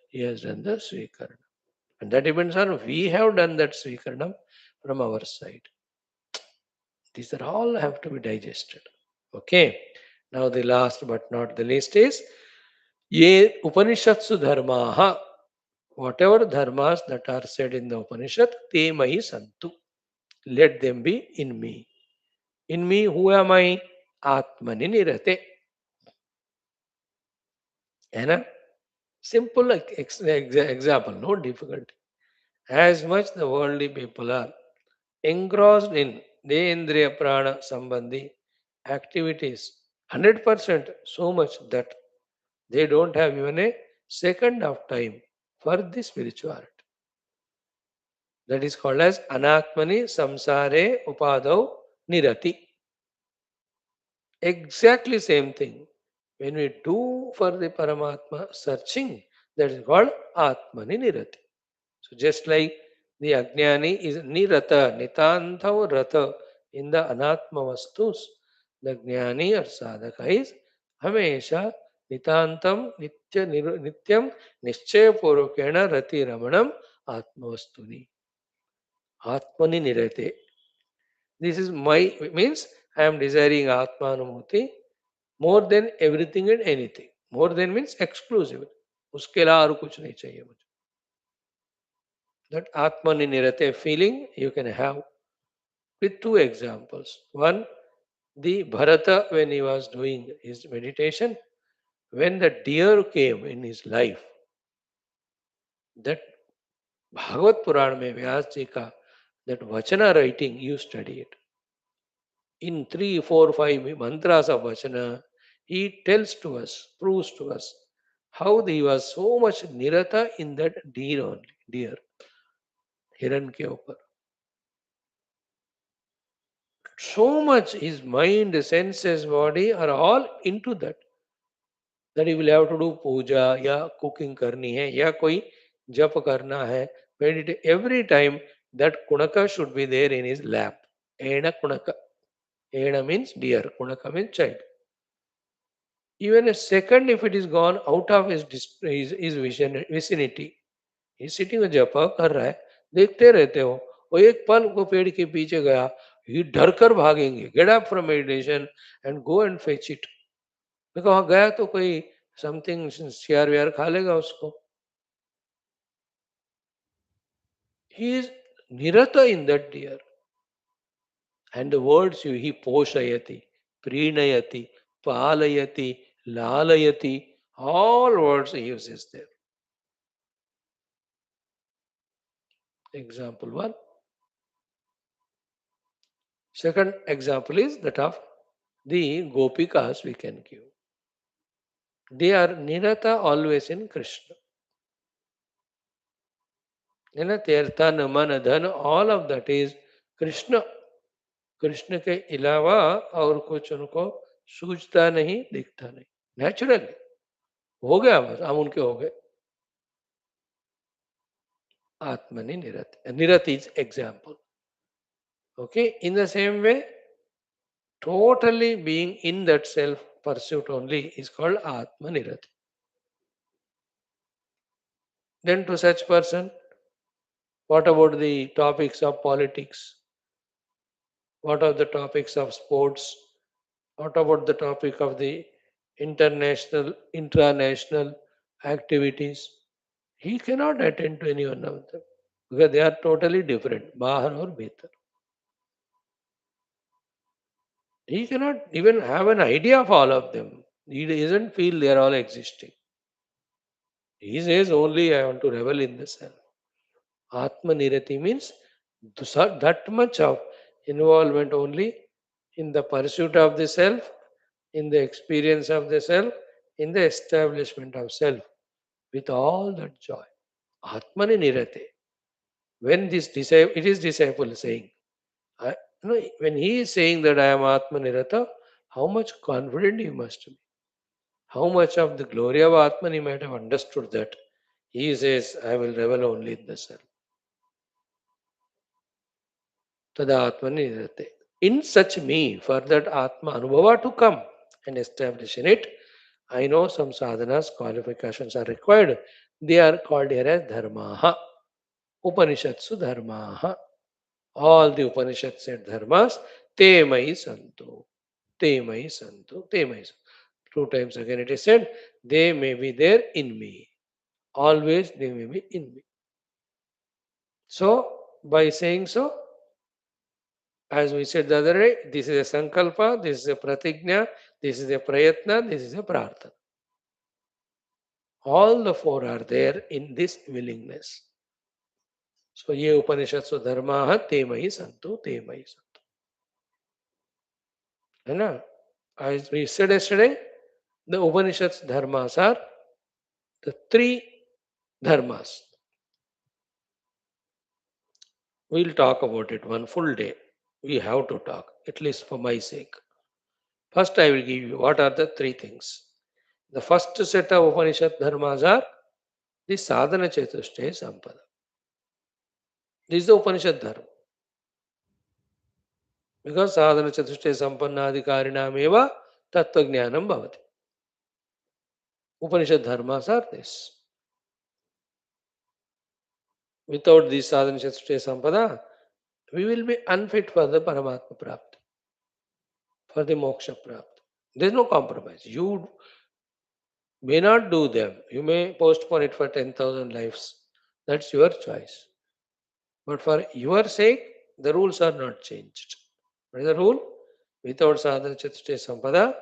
he has done the Swikaranam. And that depends on we have done that Swikaranam from our side. These are all have to be digested. Okay. Now the last but not the least is Ye Upanishatsu Dharmaha. Whatever dharmas that are said in the Upanishad, te mahi santu. Let them be in me. In me, who am I? Atmani nirate. And simple example, no difficulty. As much the worldly people are engrossed in Dendriya Prana Sambandhi activities, 100% so much that they don't have even a second of time for the spirituality. That is called as Anatmani Samsare Upadau Nirati. Exactly same thing. When we do for the Paramatma searching, that is called Atmani Nirati. So just like the Ajnani is Nirata, Nitantava Rata in the Anatma Vastus, the Jnani or Sadhaka is Hamesha Nitantam Nityam Nischaya Purukena Rati Ramanam Atma Vastuni. Atmani Nirate. This is my means I am desiring Atmanumuti more than everything and anything. More than means exclusive. उसके अलावा और कुछ नहीं चाहिए मुझे. That Atmani Nirate feeling you can have with two examples. One, the Bharata when he was doing his meditation, when the deer came in his life, that Bhagavad Puran में व्यास जी का that Vachana writing you study it. In 3, 4, 5 mantras of Vachana, he tells to us, proves to us how he was so much nirata in that deer only, deer, hiran ke upar. So much his mind, senses, body are all into that. That he will have to do puja, या cooking करनी है, या कोई जप करना है, meditate. Every time that kunaka should be there in his lap. Ena kunaka. Ena means deer, kunaka means child. Even a second, if it is gone out of his vicinity, he is sitting with जपा कर रहा है, देखते रहते हो, वो एक पल वो पेड़ के पीछे गया, ही डर कर भागेंगे, get up from meditation and go and fetch it. मैं कहा गया तो कोई समथिंग शेयर वेयर खा लेगा उसको. He is nirata in that deer. And the words he poshayati, prinayati, palayati, lalayati, all words he uses there. Example 1. Second example is that of the Gopikas we can give. They are nirata always in Krishna. है ना, तीर्था न मन धन, all of that is Krishna. Krishna के अलावा और कुछ उनको सूझता नहीं, दिखता नहीं। नेचुरली हो गया, बस हम उनके हो गए। आत्मनि निरत, निरत is example. Okay, in the same way, totally being in that self pursuit only is called Atma Nirati. Then to such person, what about the topics of politics? What are the topics of sports? What about the topic of the international, intranational activities? He cannot attend to any one of them because they are totally different, Bahar or Bhitar. He cannot even have an idea of all of them. He doesn't feel they are all existing. He says only I want to revel in the self. Atma Nirati means that much of involvement only in the pursuit of the self, in the experience of the self, in the establishment of self, with all that joy. Atmani Nirate. When this disciple, it is disciple saying, I, when he is saying that I am Atma Nirata, how much confident he must be. How much of the glory of Atman he might have understood that. He says, I will revel only in the self. Tada Atmani Nirate. In such me, for that Atma Anubhava to come and establish in it, I know some sadhanas, qualifications are required. They are called here as dharmaha. Upanishatsu dharmaha. All the Upanishads said dharmas, te mai santu, te mai santu, te mai santu. Two times again it is said, they may be there in me. Always they may be in me. So, by saying so, as we said the other day, this is a sankalpa, this is a pratigna, this is a prayatna, this is a prarthana. All the four are there in this willingness. So, ye Upanishads dharma te mahi santu, te mahi santu. Right? As we said yesterday, the Upanishads dharmas are the three dharmas. We'll talk about it one full day. We have to talk, at least for my sake. First, I will give you what are the three things. The first set of Upanishad dharmas are the sadhana chatushtaya sampada. This is the Upanishad dharma. Because sadhana chatushtaya sampannadikarinam eva tattva jnanam bhavati. Upanishad dharmas are this. Without this sadhana chatushtaya sampada, we will be unfit for the Paramatma Prapti, for the Moksha Prapti. There is no compromise. You may not do them. You may postpone it for 10,000 lives. That's your choice. But for your sake, the rules are not changed. What is the rule? Without sadhana chatushtaya sampada,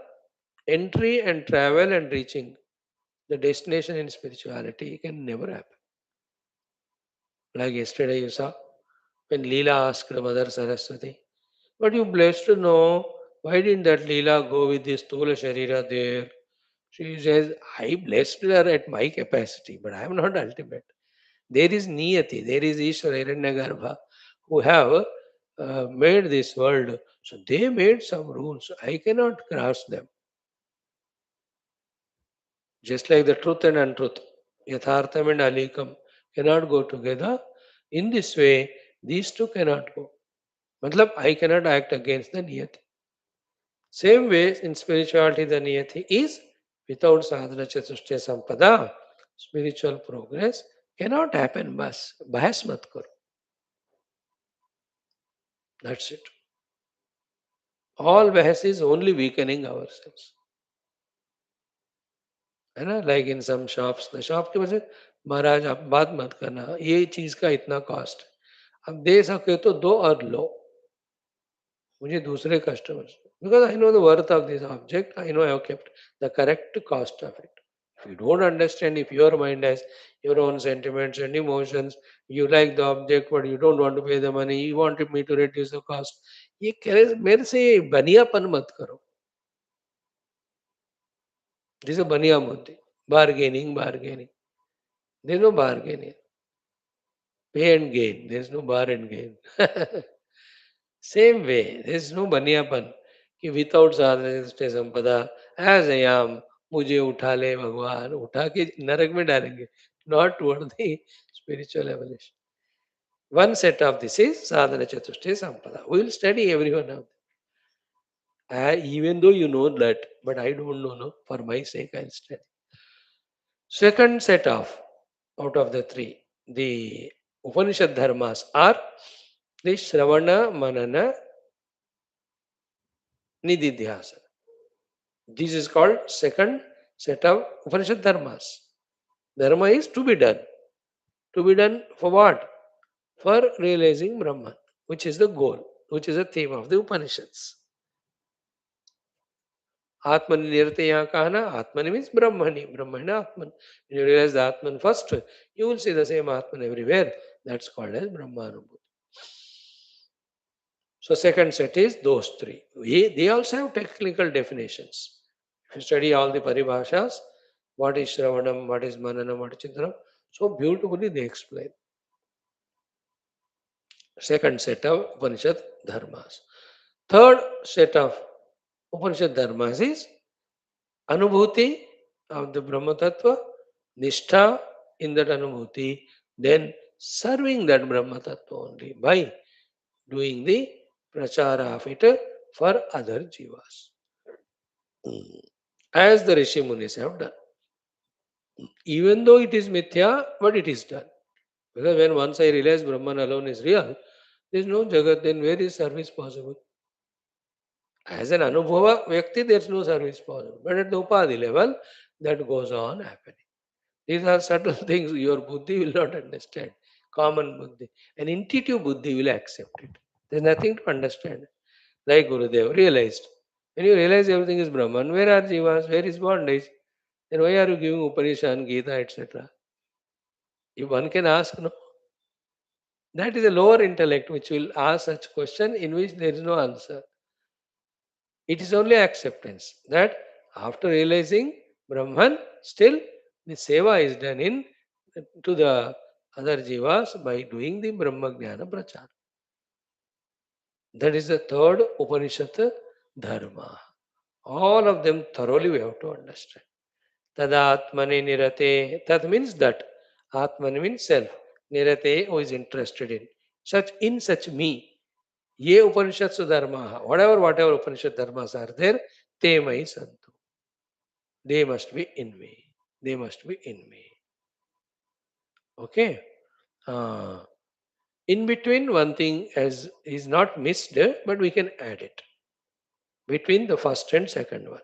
entry and travel and reaching the destination in spirituality can never happen. Like yesterday you saw when Leela asked Mother Saraswati, but you blessed to know why didn't that Leela go with this Stula Sharira there? She says, I blessed her at my capacity, but I am not ultimate. There is Niyati, there is Ishvara Hiranyagarbha who have made this world. So they made some rules. I cannot cross them. Just like the truth and untruth, Yathartham and Alikam cannot go together. In this way, these two cannot go. Matlab, I cannot act against the Niyati. Same way, in spirituality, the Niyati is without sadhana chatushtaya sampada, spiritual progress cannot happen. Bas, bahas mat karo. That's it. All bahas is only weakening ourselves. है ना, like in some shops, the shopkeeper से महाराज आप बात मत करना, ये चीज का इतना कॉस्ट, अब दे सके तो दो और लो, मुझे दूसरे customers, because I know the worth of this object, I know I have kept the correct cost of it. If you don't understand, if your mind has your own sentiments and emotions, you like the object but you don't want to pay the money, you wanted me to reduce the cost, ये मेरे से बनियापन मत करो. This is बनिया बुद्धि, bargaining. There is no bargaining. Pay and gain. There is no bar and gain. Same way, there is no बनियापन कि without साधन संपदा एज आई एम मुझे उठा ले भगवान उठा के नरक में डालेंगे not toward the spiritual evolution. One set of this is sadhana chatushtaya sampada. We will study every one of them. Even though you know that, but I don't know. No, for my sake, I'll study. Second set of out of the three, the Upanishad dharmas are the Shravana, Manana, Nididhyasana. This is called second set of Upanishad dharmas. Dharma is to be done. To be done for what? For realizing Brahman, which is the goal, which is the theme of the Upanishads. Atmani nirte yaha kahana, Atmani means Brahmani, Brahmana Atman. When you realize the Atman first, you will see the same Atman everywhere. That's called as Brahmanubhuti. So second set is those three. They also have technical definitions. If you study all the paribhashas, what is Shravanam, what is Mananam, what is Chintanam, so beautifully they explain. Second set of Upanishad dharmas. Third set of Upanishad dharmas is Anubhuti of the Brahma Tattva, Nishtha in that Anubhuti, then serving that Brahma Tattva only by doing the prachara of it for other jivas. As the Rishi Munis have done. Even though it is mithya, but it is done. Because when once I realize Brahman alone is real, there is no Jagat, then where is service possible? As an Anubhava Vyakti, there is no service possible. But at the Upadhi level, that goes on happening. These are subtle things your buddhi will not understand. Common buddhi. An intuitive buddhi will accept it. There is nothing to understand. Like Gurudev realized. When you realize everything is Brahman, where are jivas? Where is bondage? Then why are you giving Upanishad, Gita, etc.? If one can ask, no. That is a lower intellect which will ask such question in which there is no answer. It is only acceptance that after realizing Brahman, still the seva is done in to the other jivas by doing the Brahma Jnana Prachara. That is the third Upanishad dharma. All of them thoroughly we have to understand. Tadatmani nirate. That means that. Atmani means self. Nirate who is interested in. Such me. Ye Upanishad dharma. Whatever Upanishad dharmas are there, te mai santu. They must be in me. They must be in me. Okay. In between, one thing is not missed, but we can add it. Between the first and second one.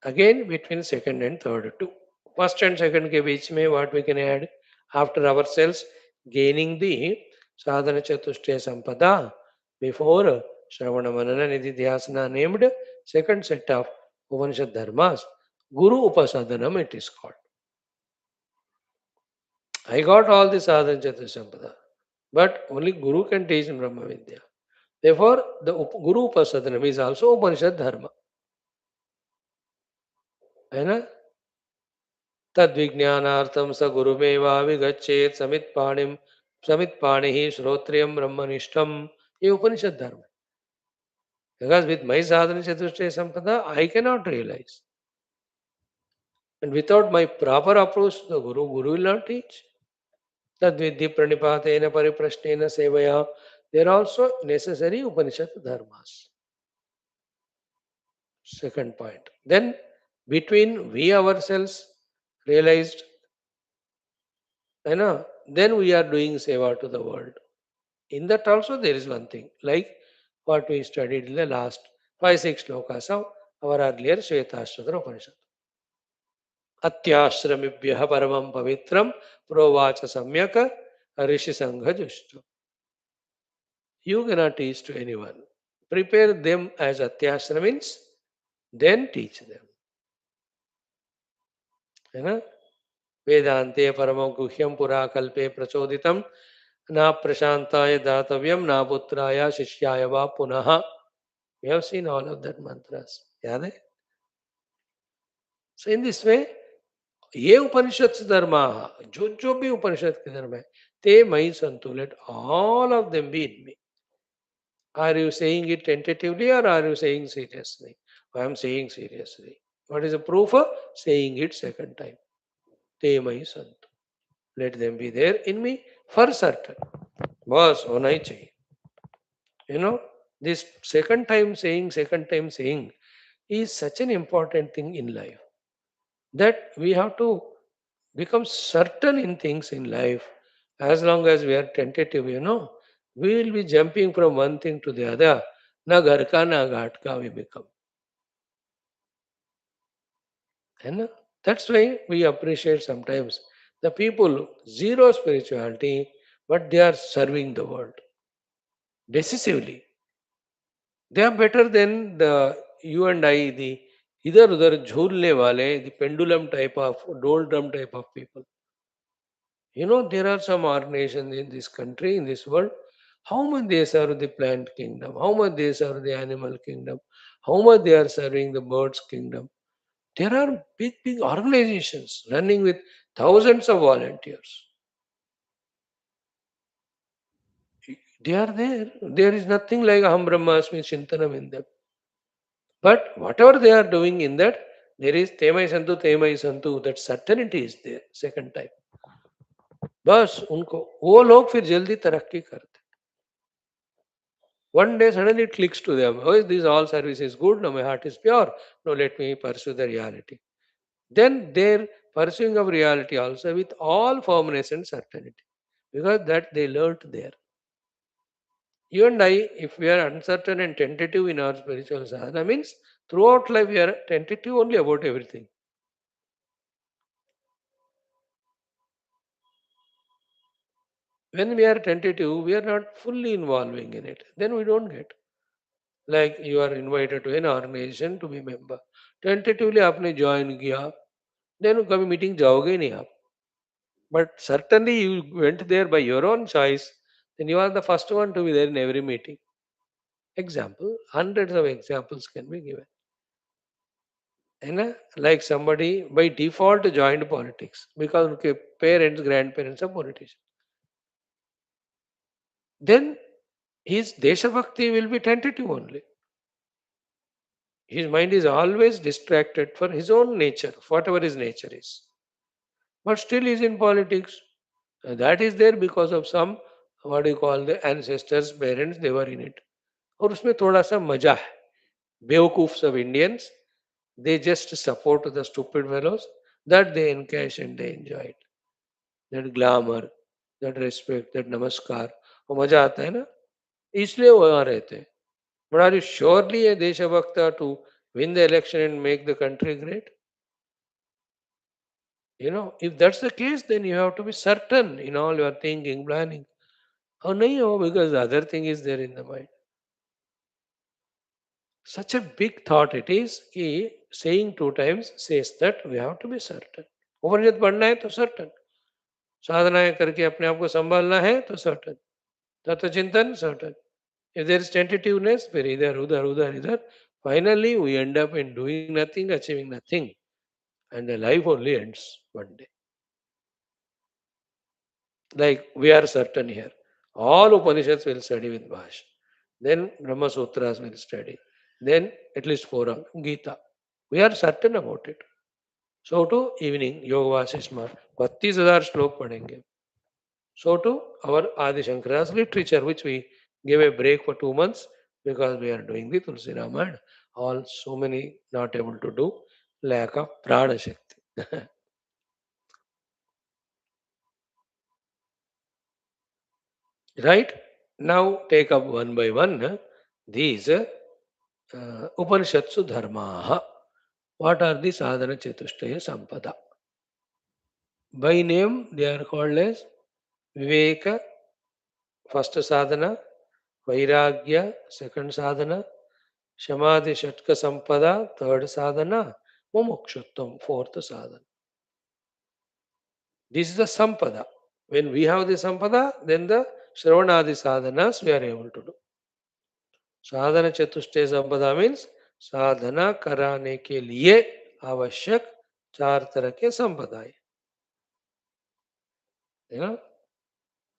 Again, between second and third two. First and second के बीच में what we can add after ourselves gaining the sadhana chatushtaya sampada before Shravana Manana Nididhyasana named second set of Upanishad dharmas Guru Upasadanam it is called. I got all the sadhana chatushtaya sampada, but only Guru can teach Brahma Vidya. Therefore, the Guru Upasadanam is also Upanishad dharma. है ना? तद्विज्ञानार्थम स गुरुमेवाभिगच्छेत् समित्पाणिः श्रोत्रियम ब्रह्मनिष्ठम. ये उपनिषद धर्म है. Because with my sadhana chatushtaya sampada, I cannot realize. And without my proper approach to the Guru will not teach. Tadvidhi pranipatena pariprashnena sevaya. They are also necessary Upanishad dharmas. Second point. Then between we ourselves realized, then we are doing seva to the world. In that also there is one thing, like what we studied in the last 5-6 shlokas of our earlier Shvetashtra Upanishad. Atyashramibhyaha paramam pavitram provacha samyaka rishi sangha jushtam. You cannot teach to anyone. Prepare them as atyashramins, then teach them. वेदांते परमं गुह्यं पुरा कल्पे प्रचोदितं ना प्रशांताय दातव्यम ना पुत्राय शिष्याय वा पुनः. We have seen all of that mantras. याद है? So in this way, ये उपनिषद धर्म जो भी उपनिषद के धर्म है, Te mai santu. Let all of them be in me. Are you saying it tentatively or are you saying seriously? I am saying seriously. What is the proof of saying it second time? Te mai santu. Let them be there in me for certain. Boss, होना ही चाहिए. You know, this second time saying is such an important thing in life that we have to become certain in things in life. As long as we are tentative, we will be jumping from one thing to the other. Na ghar ka na ghat ka we become. And that's why we appreciate sometimes the people zero spirituality, but they are serving the world decisively. They are better than the you and I, the इधर उधर झूलने वाले, the pendulum type of doldrum type of people. There are some organizations in this country, in this world. How much they serve the plant kingdom? How much they serve the animal kingdom? How much they are serving the birds kingdom? There are big, big organizations running with thousands of volunteers. They are there. There is nothing like Aham Brahmasmi Chintanam in them. But whatever they are doing in that, there is Temai Santu, that certainty is there, second time. बस उनको वो लोग फिर जल्दी तरक्की करते. One day suddenly it clicks to them. Oh, this all service is good. No, my heart is pure. No, let me pursue the reality. Then they're pursuing of reality also with all firmness and certainty. Because that they learnt there. You and I, if we are uncertain and tentative in our spiritual sadhana, means throughout life we are tentative only about everything. When we are tentative, we are not fully involving in it. Then we don't get. Like you are invited to an organization to be member. Tentatively आपने join किया, then कभी meeting जाओगे ही नहीं आप. But certainly you went there by your own choice, then you are the first one to be there in every meeting. Example, hundreds of examples can be given. Like somebody by default joined politics because उनके parents, grandparents are politicians. Then his Deshabhakti will be tentative only. His mind is always distracted for his own nature, whatever his nature is. But still he is in politics. That is there because of some, what do you call, the ancestors, parents, they were in it. और उसमें थोड़ा सा मजा है. Beowulfs of Indians, they just support the stupid fellows that they encash and they enjoy it. That glamour, that respect, that namaskar, वो मजा आता है ना, इसलिए वो वहाँ रहते हैं. But are you surely a Deshabhakta to win the election and make the country great? If that's the case, then you have to be certain in all your thinking, planning. Oh, no, because the other thing is there in the mind. Such a big thought it is कि saying two times says that we have to be certain. उपनिषद पढ़ना है तो certain. साधनाएं करके अपने आप को संभालना है तो certain. तत्व चिंतन certain. If there is tentativeness, फिर इधर उधर उधर इधर, finally we end up in doing nothing, achieving nothing, and the life only ends one day. Like we are certain here. All Upanishads will study with Bhashyam. Then Brahma Sutras will study. Then at least four of Gita. We are certain about it. So to evening, Yoga Vasishma, 32,000 श्लोक पढ़ेंगे. So to our Adi Shankara's literature, which we gave a break for 2 months because we are doing the Tulsi Ramayana. All so many not able to do, lack of prana shakti. Right? Now take up one by one these Upanishatsu Dharmaha. What are the Sadhana Chatushtaya Sampada? By name, they are called as Viveka, first sadhana, Vairagya, second sadhana, Samadhi Shatka Sampada, third sadhana, Mumukshuttam, fourth sadhana. This is the Sampada. When we have the Sampada, then the Shravanadi sadhanas we are able to do. साधन चतुष्टय संपदा means साधना कराने के लिए आवश्यक 4 तरह के संपदाएं.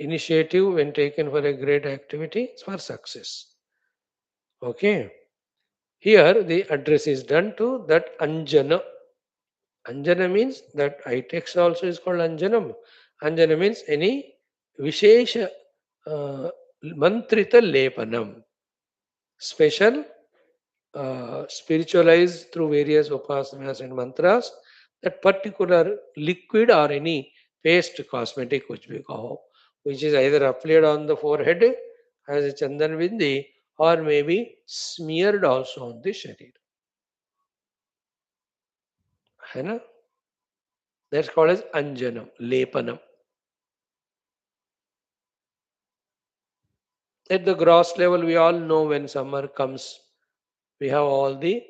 initiative when taken for a great activity is for success. Okay. Here the address is done to that Anjana. Anjana means that eye text also is called Anjanam. Anjana means any Vishesha Mantrita Lepanam. Special spiritualized through various upasanas and mantras, that particular liquid or any paste cosmetic which we call, which is either applied on the forehead as a chandan vindi or maybe smeared also on the sharir. है ना? That's called as anjanam, lepanam. At the gross level, we all know when summer comes, we have all the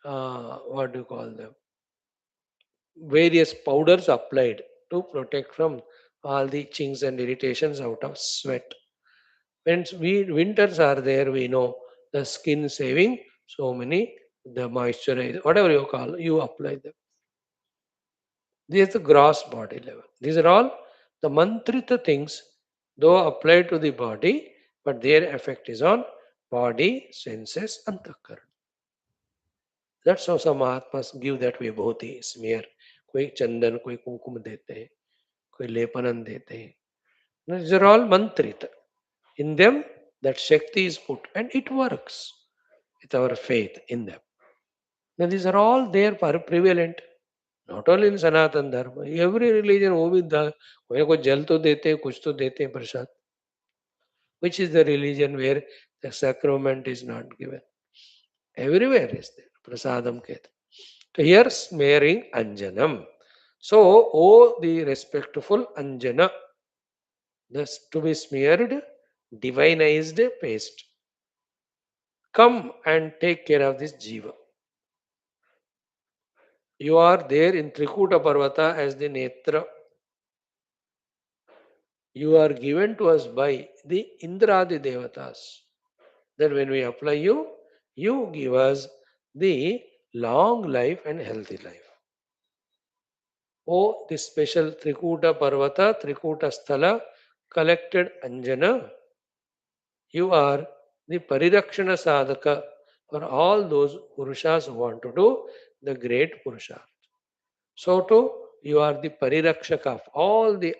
what do you call them? Various powders applied to protect from all the chinks and irritations out of sweat. When winters are there, we know the skin saving so many, the moisturizer, whatever you call, you apply them. This is the gross body level. These are all the mantrita things, though applied to the body, but their effect is on body, senses, and the. That's how some Mahatmas give that vibhuti, smear. कोई चंदन कोई कुमकुम देते हैं, कोई लेपनन देते हैं. These are all mantrita. In them, that Shakti is put and it works with our faith in them. Now, these are all there prevalent, not only in Sanatan Dharma. Every religion, वो भी कोई ना कोई जल तो देते हैं, कुछ तो देते हैं प्रसाद. Which is the religion where the sacrament is not given? Everywhere is there. Prasadam कहते. So here smearing Anjanam. So, oh, the respectful Anjana, thus to be smeared, divinized paste. Come and take care of this jiva. You are there in Trikuta Parvata as the Netra. You are given to us by the Indradi Devatas. That when we apply you, you give us the long life and healthy life. Oh, this special Trikuta Parvata, Trikuta Sthala, collected Anjana, you are the Parirakshana Sadhaka for all those Purushas who want to do the great Purusha. So too, you are the Parirakshaka of all the,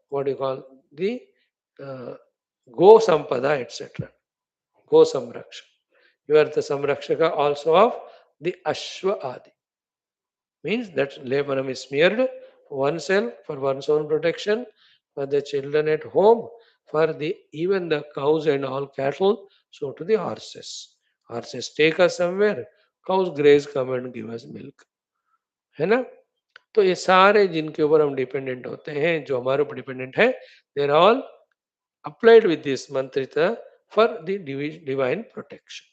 what do you call, the Go Sampada, etc. Go Samrakshaka. You are the Samrakshaka also of the Ashwa Adi. Means that Lepanam is smeared for oneself, for one's own protection, for the children at home, for the even the cows and all cattle, so to the horses. Horses take us somewhere, cows graze, come and give us milk. है ना? तो ये सारे जिनके ऊपर हम dependent होते हैं, जो हमारे ऊपर डिपेंडेंट है, there all applied with this मंत्रिता फॉर द डिवाइन प्रोटेक्शन.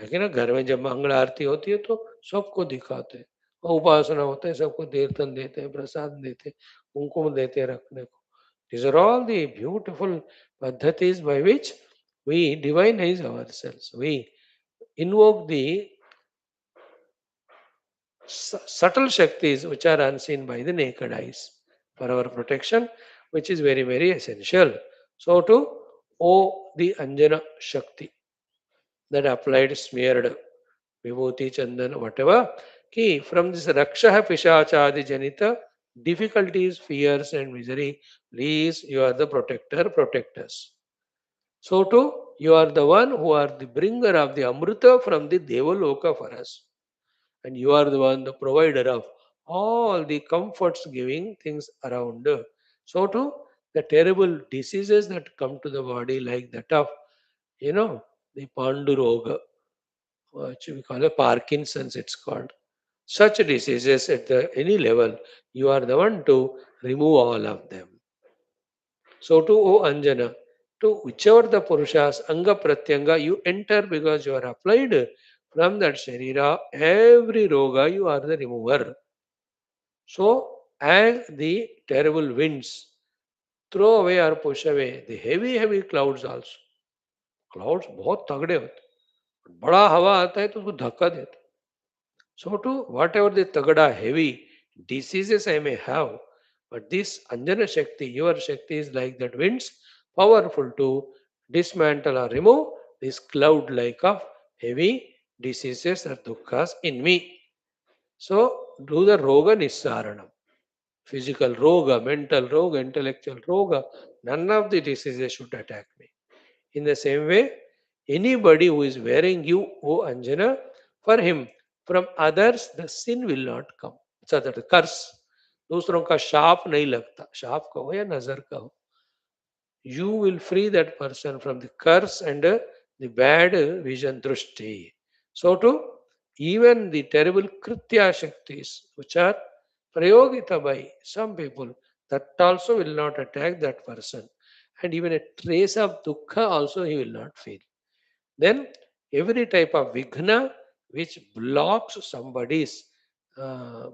है कि ना? घर में जब मंगल आरती होती है तो सबको दिखाते हैं, उपासना होता है, सबको देवतन देते हैं, प्रसाद देते हैं, कुमकुम देते हैं रखने को. These are all the beautiful paddhatis by which we divinize ourselves. We invoke the subtle Shaktis which are unseen by the naked eyes for our protection, which is very, very essential. So, to O the Anjana Shakti that applied, smeared, Vibhuti, Chandan, whatever, ki from this Raksha Pishachadi Janita, difficulties, fears, and misery, please, you are the protector, protect us. So, too, you are the one who are the bringer of the Amrita from the Devaloka for us. And you are the one, the provider of all the comforts giving things around. So too, the terrible diseases that come to the body, like that of, the Panduroga, which we call a Parkinson's, it's called. Such diseases at any level, you are the one to remove all of them. So too, O Anjana, to whichever the Purushas, Anga Pratyanga, you enter because you are applied from that Sharira, every Roga, you are the remover. So, as the terrible winds throw away or push away the heavy, heavy clouds also. Clouds बहुत तगड़े होते हैं. बड़ा हवा आता है तो उसको धक्का देता है. So, to whatever the tagda heavy diseases I may have, But this Anjana Shakti, your Shakti is like that winds, powerful to dismantle or remove this cloud like of heavy diseases or dukkha in me. So do the roga nissaranam. Physical roga, mental roga, intellectual roga, none of the diseases should attack me. In the same way, anybody who is wearing you, O Anjana, for him, from others, the sin will not come. So that curse, दूसरों का शाप नहीं लगता, शाप का हो या नजर का हो, you will free that person from the curse and the bad vision drushti. So too, even the terrible kritya shaktis, which are prayogita by some people, that also will not attack that person. And even a trace of dukkha also he will not feel. Then every type of vighna which blocks somebody's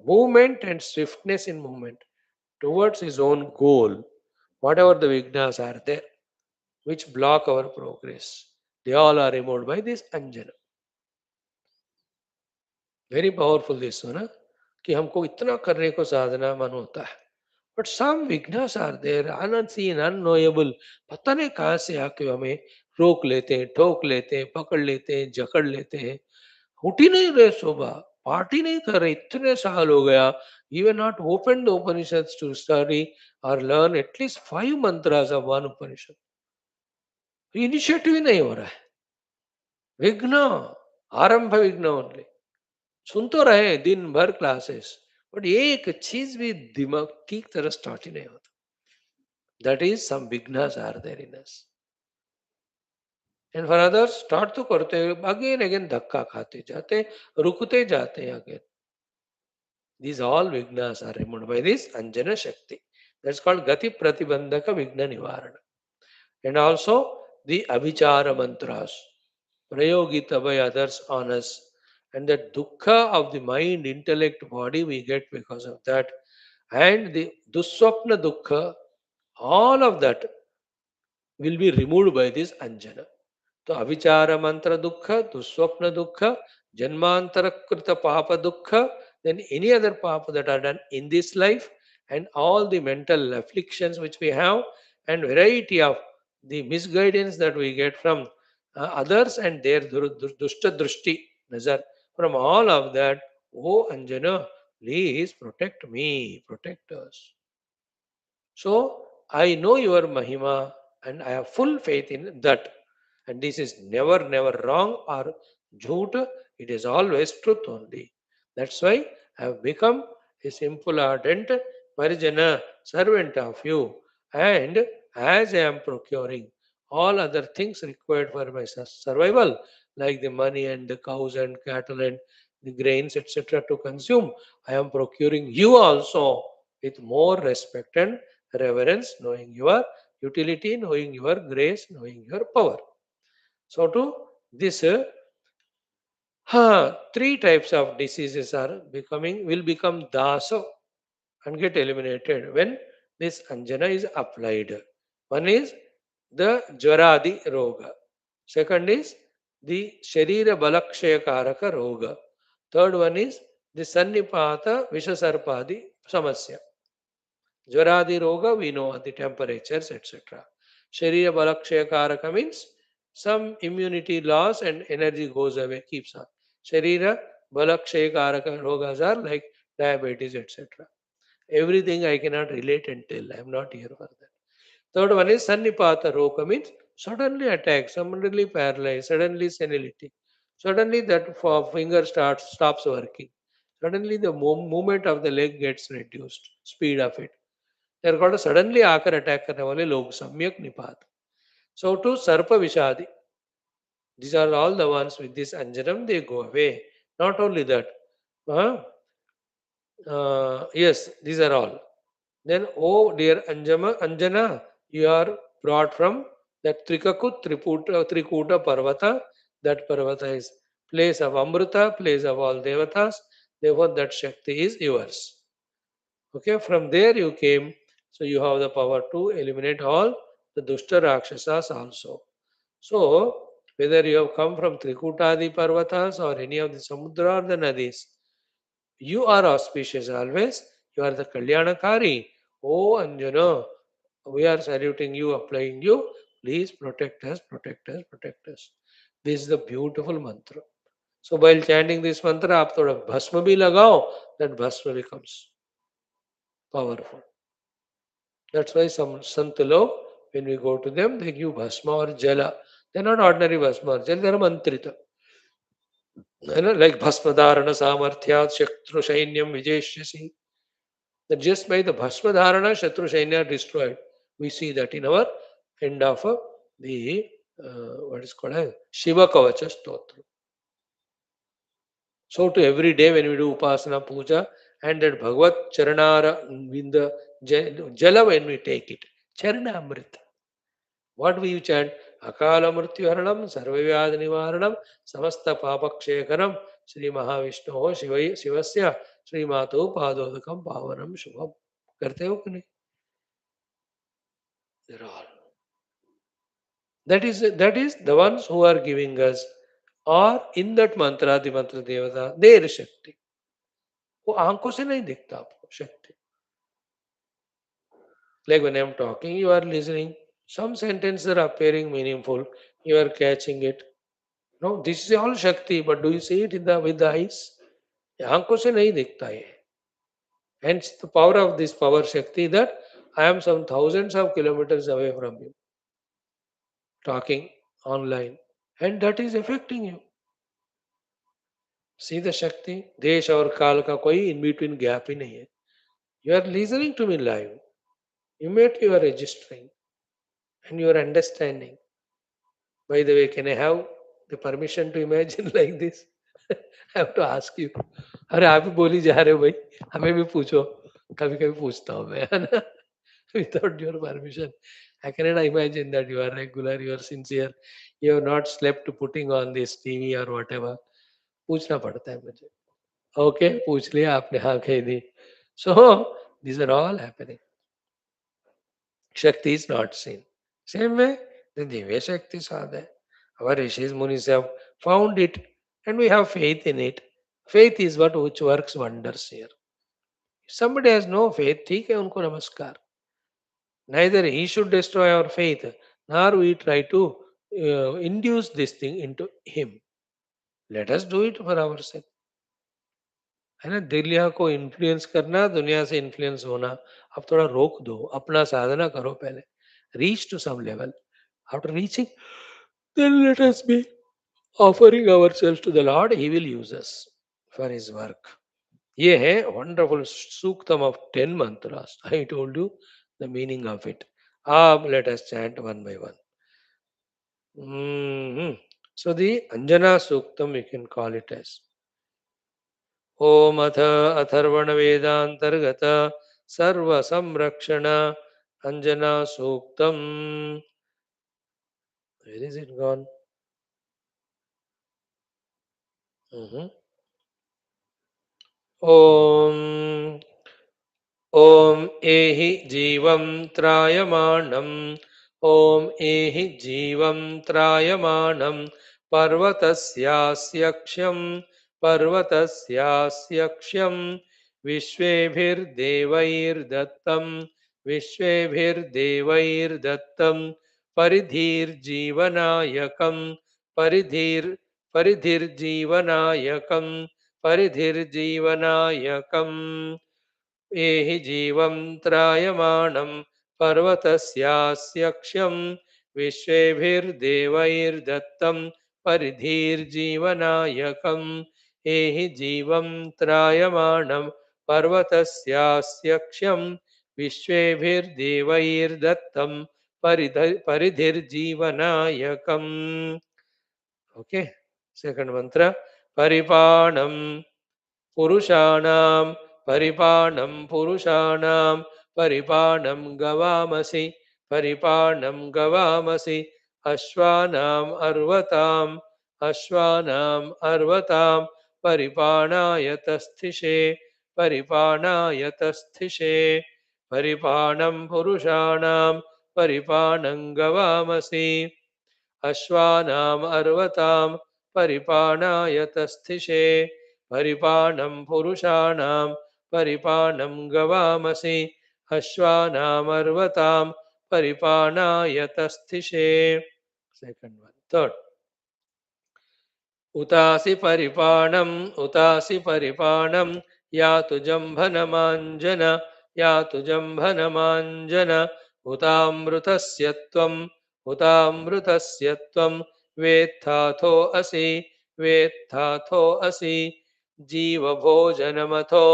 movement and swiftness in movement towards his own goal, whatever the vignas are there, which block our progress, they all are removed by this anjana. Very powerful this one, कि हमको इतना करने को साधना मन होता है. But some vignas are there, unseen, unknowable. पता नहीं कहाँ से आके हमें रोक लेते हैं, ठोक लेते हैं, पकड़ लेते हैं, जकड़ लेते हैं. उठ ही नहीं रहे सुबह, पार्टी नहीं कर रहे, इतने साल हो गया. Even not opened the Upanishads to study or learn at least 5 mantras of one Upanishad. Initiative ही नहीं हो रहा है. विघ्न, आरंभ विघ्न ओनली. सुन तो रहे हैं दिन भर क्लासेस, बट एक चीज भी दिमाग ठीक तरह स्टार्ट ही नहीं होता. दैट इज सम विघ्नस are there in us. And for others start तो करते हैं, अगेन अगेन धक्का खाते जाते हैं, रुकते जाते हैं again. These all vignas are removed by this Anjana Shakti. That's called Gati Pratibandhaka Vigna Nivarana. And also the Abhichara mantras, Prayogita by others on us. And the dukkha of the mind, intellect, body we get because of that. And the Duswapna dukkha, all of that will be removed by this Anjana. तो अविचार मंत्र दुख, दुस्वप्न दुख, जन्मांतरकृत पाप दुख, then any other papa that are done in this life, and all the mental afflictions which we have, and variety of the misguidance that we get from others and their dushta drushti nazar, from all of that, oh Anjana, please protect me, protect us. So I know your Mahima and I have full faith in that. And this is never, never wrong or jhoot. It is always truth only. That's why I have become a simple, ardent Parijana servant of you. And as I am procuring all other things required for my survival, like the money and the cows and cattle and the grains, etc., to consume, I am procuring you also with more respect and reverence, knowing your utility, knowing your grace, knowing your power. So, to this, three types of diseases are becoming, will become dasa and get eliminated when this anjana is applied. One is the jvaradi roga. Second is the sharira balakshaya karaka roga. Third one is the sannipata vishasarpadi samasya. Jvaradi roga, we know the temperatures, etc. Sharira balakshaya karaka means some immunity loss and energy goes away, keeps on. Sharira balakshaya karaka rogas are like diabetes, etc. Everything I cannot relate and tell. I am not here for that. Third one is sannipata roga means suddenly attack, suddenly paralyzed, suddenly senility. Suddenly that finger stops working. Suddenly the movement of the leg gets reduced, speed of it. They are called suddenly आकर attack करने वाले लोग सम्यक निपात. So to sarpa vishadi, these are all the ones with this anjanam, they go away. Not only that, yes, these are all. Then, oh dear Anjana, you are brought from that Trikuta Parvata. That Parvata is place of Amrita, place of all Devatas. Therefore, that Shakti is yours. Okay, from there you came, so you have the power to eliminate all the Dushta Rakshasas also. So, whether you have come from Trikutadi Parvatas or any of the Samudra or the Nadis, you are auspicious always. You are the Kalyanakari Oh Anjana, we are saluting you, applying you. Please protect us, protect us, protect us. This is the beautiful mantra. So while chanting this mantra, आप थोड़ा भस्म भी लगाओ, that भस्म becomes powerful. That's why some Sant log, when we go to them, they give bhasma or jala. They're not ordinary bhasma or jala, they're mantrita. Like bhasma dharana samarthyat shatru shainyam vijayashyasi. That just by the bhasma dharana, shatru shainya are destroyed. We see that in our end of the what is called as Shiva Kavacha Stotra. So to every day when we do Upasana Puja and that Bhagavad Charanara in the Jala when we take it, Charana Amrita. What we chant? Akala Mrityu Sarvavyad Nivaranam, Samasta Papakshekanam, Sri Mahavishnu, Shivasya, Sri Mato Padodakam Pavanam Shubham. Karte ho ki nahi? They're all. That is the ones who are giving us, or in that mantra, the mantra devata, their Shakti. वो आंखों से नहीं दिखता आपको शक्ति. Like when I am talking, you are listening. Some sentences are appearing meaningful. You are catching it. No, this is all Shakti, but do you see it in the with the eyes? ये आंखों से नहीं दिखता है. Hence the power of this power Shakti that I am some thousands of kilometers away from you, talking online, and that is affecting you. See the Shakti. देश और काल का कोई in between gap ही नहीं है. You are listening to me live. Immediately you are registering and you are understanding. By the way, can I have the permission to imagine like this? I have to ask you. अरे आप ही बोली जा रहे हो भाई, हमें भी पूछो. कभी कभी पूछता हूँ मैं, है ना? Without your permission, I cannot imagine that you are regular, you are sincere, you have not slept putting on this TV or whatever. पूछना पड़ता है मुझे. Okay, पूछ लिया आपने, हाँ कह दी. So these are all happening. Shakti is not seen. Same way, the Divya Shakti sadhana. Our rishis munis have found it and we have faith in it. Faith is what which works wonders here. If somebody has no faith, ठीक है उनको नमस्कार. Neither he should destroy our faith, nor we try to induce this thing into him. Let us do it for ourselves. है ना, दुनिया को influence करना, दुनिया से इन्फ्लुएंस होना, अब थोड़ा रोक दो, अपना साधना करो पहले. Reach to some level. After reaching, then let us be offering ourselves to the Lord. He will use us for His work. ये है wonderful Suktham of 10 mantras. I told you the meaning of it. Let us chant one by one. So the Anjana Suktam we can call it as. ओम अथ अथर्वण वेदांतर्गत सर्व संरक्षण Anjana सूक्तम. Where is it gone? Om Om एहि जीवं त्रायमाणं. ओम एहि जीवं त्रायमाणं पर्वतस्यास्यक्ष्यं पर्वतस्यास्यक्ष्यं विश्वेभिर्देवैर्दत्तं विश्वेभिर्देवैर्दत्तं परिधिर्जीवनायकं परिधिर्जीवनायकं परिधिर्जीवनायकम्. एहि जीवं त्रायमाणं पर्वतस्यास्यक्ष्यं विश्वेभिर्देवैर्दत्तं परिधिर्जीवनायकम्. एहि जीवं त्रायमाणं पर्वतस्यास्यक्ष्यं विश्वेभिर्देवैर्दत्तं परिधिर्जीवनायकम्. Okay, second mantra. Paripanam पुरुषाणां परिपाणं पुरुषाणां परिपाणं गवामसि परिपाणं गवामसि अश्वानाम् अर्वताम् अश्वानाम् अर्वतां परिपाणाय तस्थिषे परिपाणाय तस्थिषे परिपाणं पुरुषाणां परिपाणं गवामसि अश्वानाम् अर्वतां परिपाणाय तस्थिषे परिपाणं पुरुषाणां परिपाणं गवामसि अश्वानामर्वतां परिपानाय तस्थिषे. Second one. Third. उतासि परिपाणं यातु जम्भनमाञ्जन उतामृतस्य त्वं वेत्थाथो असि जीवभोजनमथो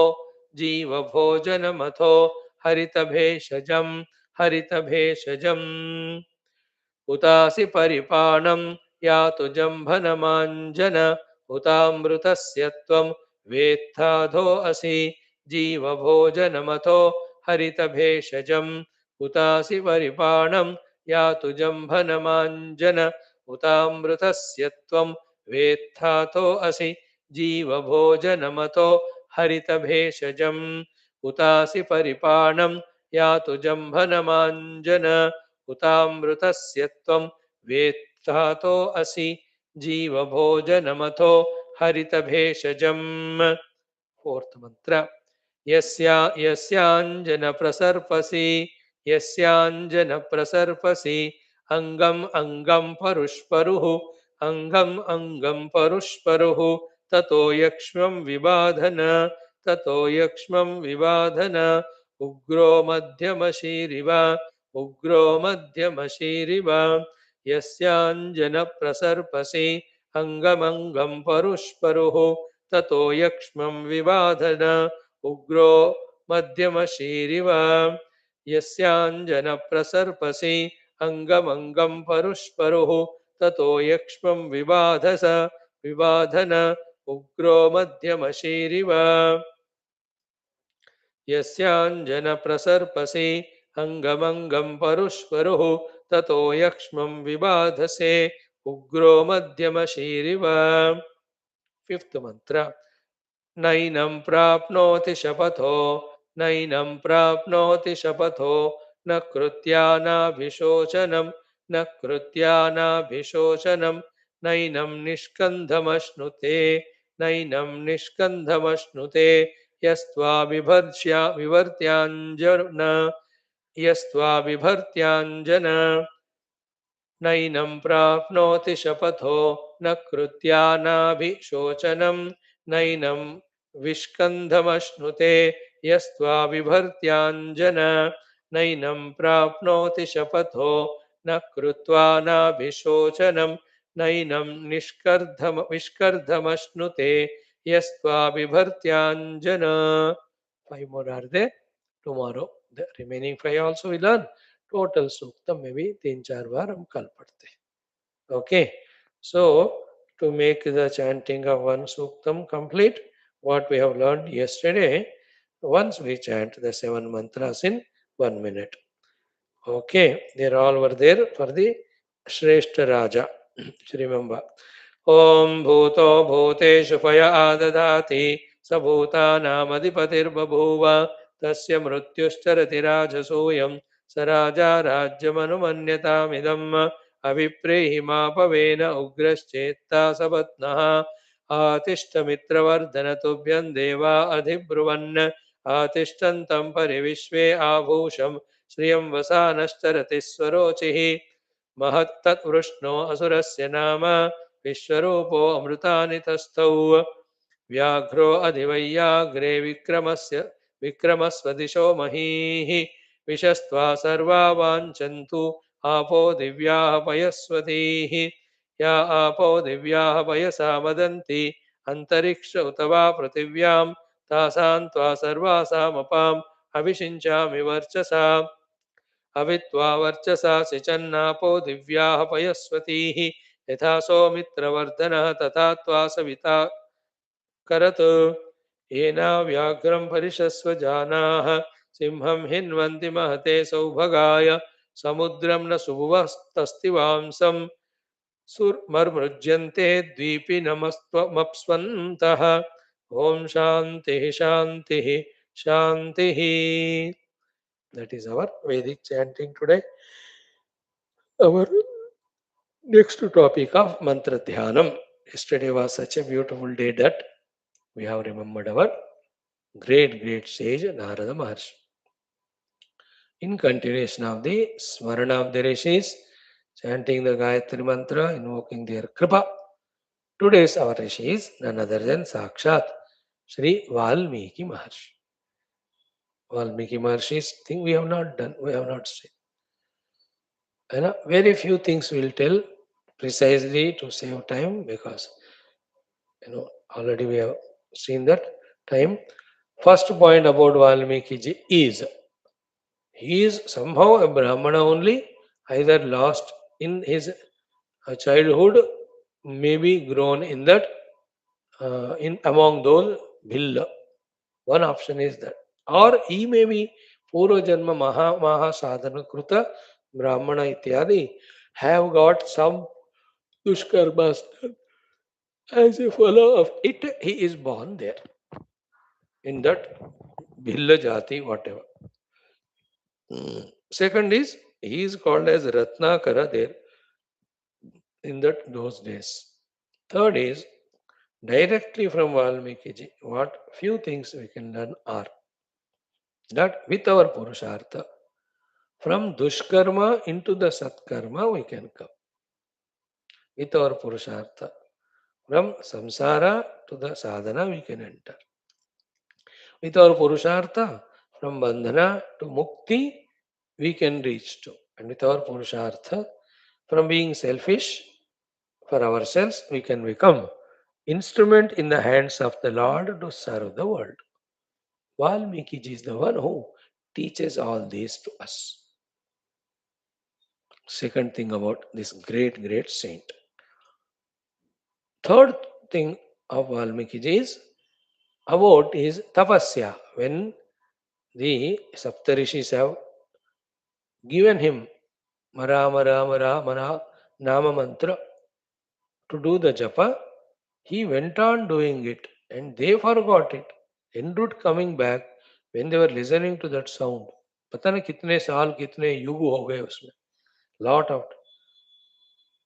हरितभेषजम् उतासि परिपाणं यातु जम्भनमाञ्जन उतामृतस्य त्वं वेत्थाधो असि जीवभोजनमथो हरितभेषजम् उतासि परिपाणं यातु जम्भनमाञ्जन उतामृतस्य त्वं वेत्थाथो असि जीवभोजनमथो हरितभेषजम् उतासि परिपाणं यातु जम्भनमाञ्जन उतामृतस्य त्वं वेत्थातो असि जीवभोजनमथो हरितभेषजम्. फोर्थ मंत्र. यस्याञ्जनप्रसर्पसि अङ्गम् अङ्गं परुष्परुः ततो यक्ष्मं विबाधन उग्रो मध्यमशीरिव यस्याञ्जनप्रसर्पसि अङ्गमङ्गं परुष्परुः ततो यक्ष्मं विबाधन उग्रो मध्यमशीरिव यस्याञ्जनप्रसर्पसि अङ्गमङ्गं परुष्परुः ततो यक्ष्मं विबाधन उग्रो मध्यमशीरिव यस्याञ्जनप्रसर्पसि अङ्गमङ्गं परुष्परुः ततो यक्ष्मं विबाधसे उग्रो मध्यमशीरिव. फिफ्थ मंत्र. नैनं प्राप्नोति शपथो न कृत्यानाभिशोचनं नैनं निष्कन्धमश्नुते यस्त्वा बिभर्त्याञ्जन नैनं प्राप्नोति शपथो न कृत्यानाभिशोचनं नैनं विष्कन्धमश्नुते यस्त्वा बिभर्त्याञ्जन नैनं प्राप्नोति शपथो न कृत्वानाभिशोचनं नैनं विष्कर्धमश्नुते यस्त्वा बिभर्त्याञ्जन. 5 more are there. Tomorrow the remaining 5 also we learn. Total suktam maybe 3-4 बार हम कल पढ़ते हैं. Okay, so to make the chanting of one suktam complete, what we have learned yesterday, once we chant the 7 mantras in 1 minute. Okay, they all were there for the Shrestha Raja. Remember. Om Bhuto Bhuteshu Paya Adadati Sabhutanamadipatirbahuva Tasya Mrutyuscharati Rajasuyam Saraja Rajyamanumanyataamidam Aviprehimapavena Ugraschetta Sabatnaha Atishtamitra Tubhyam Deva Adhibruvan Atishtantam Parivishve Abhusham Shriyam Vasanashtarati Swarochihi महत्तत् वृष्णो असुरस्य नाम विश्वरूपो अमृतानितस्थौ व्याघ्रो अधिवैयाग्रे विक्रमस्वदिशो महीः विशस्त्वा सर्वा वाञ्छन्तु आपो दिव्याः पयस्वतीः या आपो दिव्याः पयसा वदन्ति अन्तरिक्ष उत वा पृथिव्यां तासां त्वा सर्वासामपाम् अभिषिञ्चामि वर्चसा अवित्वा वर्चसा सिचन्नापो दिव्याः पयस्वतीः यथा सौमित्रवर्धनः तथा त्वा सविता करत् येना व्याघ्रं परिशस्व जानाः सिंहं हिन्वन्ति महते सौभगाय समुद्रं न सुभुवस्तस्तिवांसं सुर्मर्मृज्यन्ते द्वीपिनमस्त्वमप्स्वन्तः. ॐ शान्तिः शान्तिः शान्तिः. That is our Vedic chanting today. Our next topic of mantra dhyanam. Yesterday was such a beautiful day that we have remembered our great sage Narada Maharshi. In continuation of the Smarana of the Rishis, chanting the Gayatri Mantra, invoking their Kripa. Today's our Rishi is none other than Sakshat Shri Valmiki Maharshi. Valmiki Maharshi's thing we have not done, we have not seen. And very few things we'll tell precisely to save time because already we have seen that time. First point about Valmiki ji is he is somehow a Brahmana only, either lost in his childhood, maybe grown in that in among those Bhilla. One option is that. Or he may be Purva Janma Maha Sadhana Kruta Brahmana Ityadi have got some dushkarmas done. As a follow of it, he is born there in that Bhilla Jati, whatever. Second is he is called as Ratnakara there in that those days. Third is directly from Valmiki ji, what few things we can learn are that with our Purushartha, from Dushkarma into the Satkarma we can come. With our Purushartha, from Samsara to the Sadhana we can enter. With our Purushartha, from Bandhana to Mukti we can reach to. And with our Purushartha, from being selfish for ourselves, we can become instrument in the hands of the Lord to serve the world. Valmiki ji is the one who teaches all this to us. Second thing about this great, great saint. Third thing of Valmiki ji is about his tapasya. When the Saptarishis have given him Mara Mara Mara Mara Nama Mantra to do the japa, he went on doing it and they forgot it. En route coming back, when they were listening to that sound, पता नहीं कितने साल कितने युग हो गए उसमें, lot of.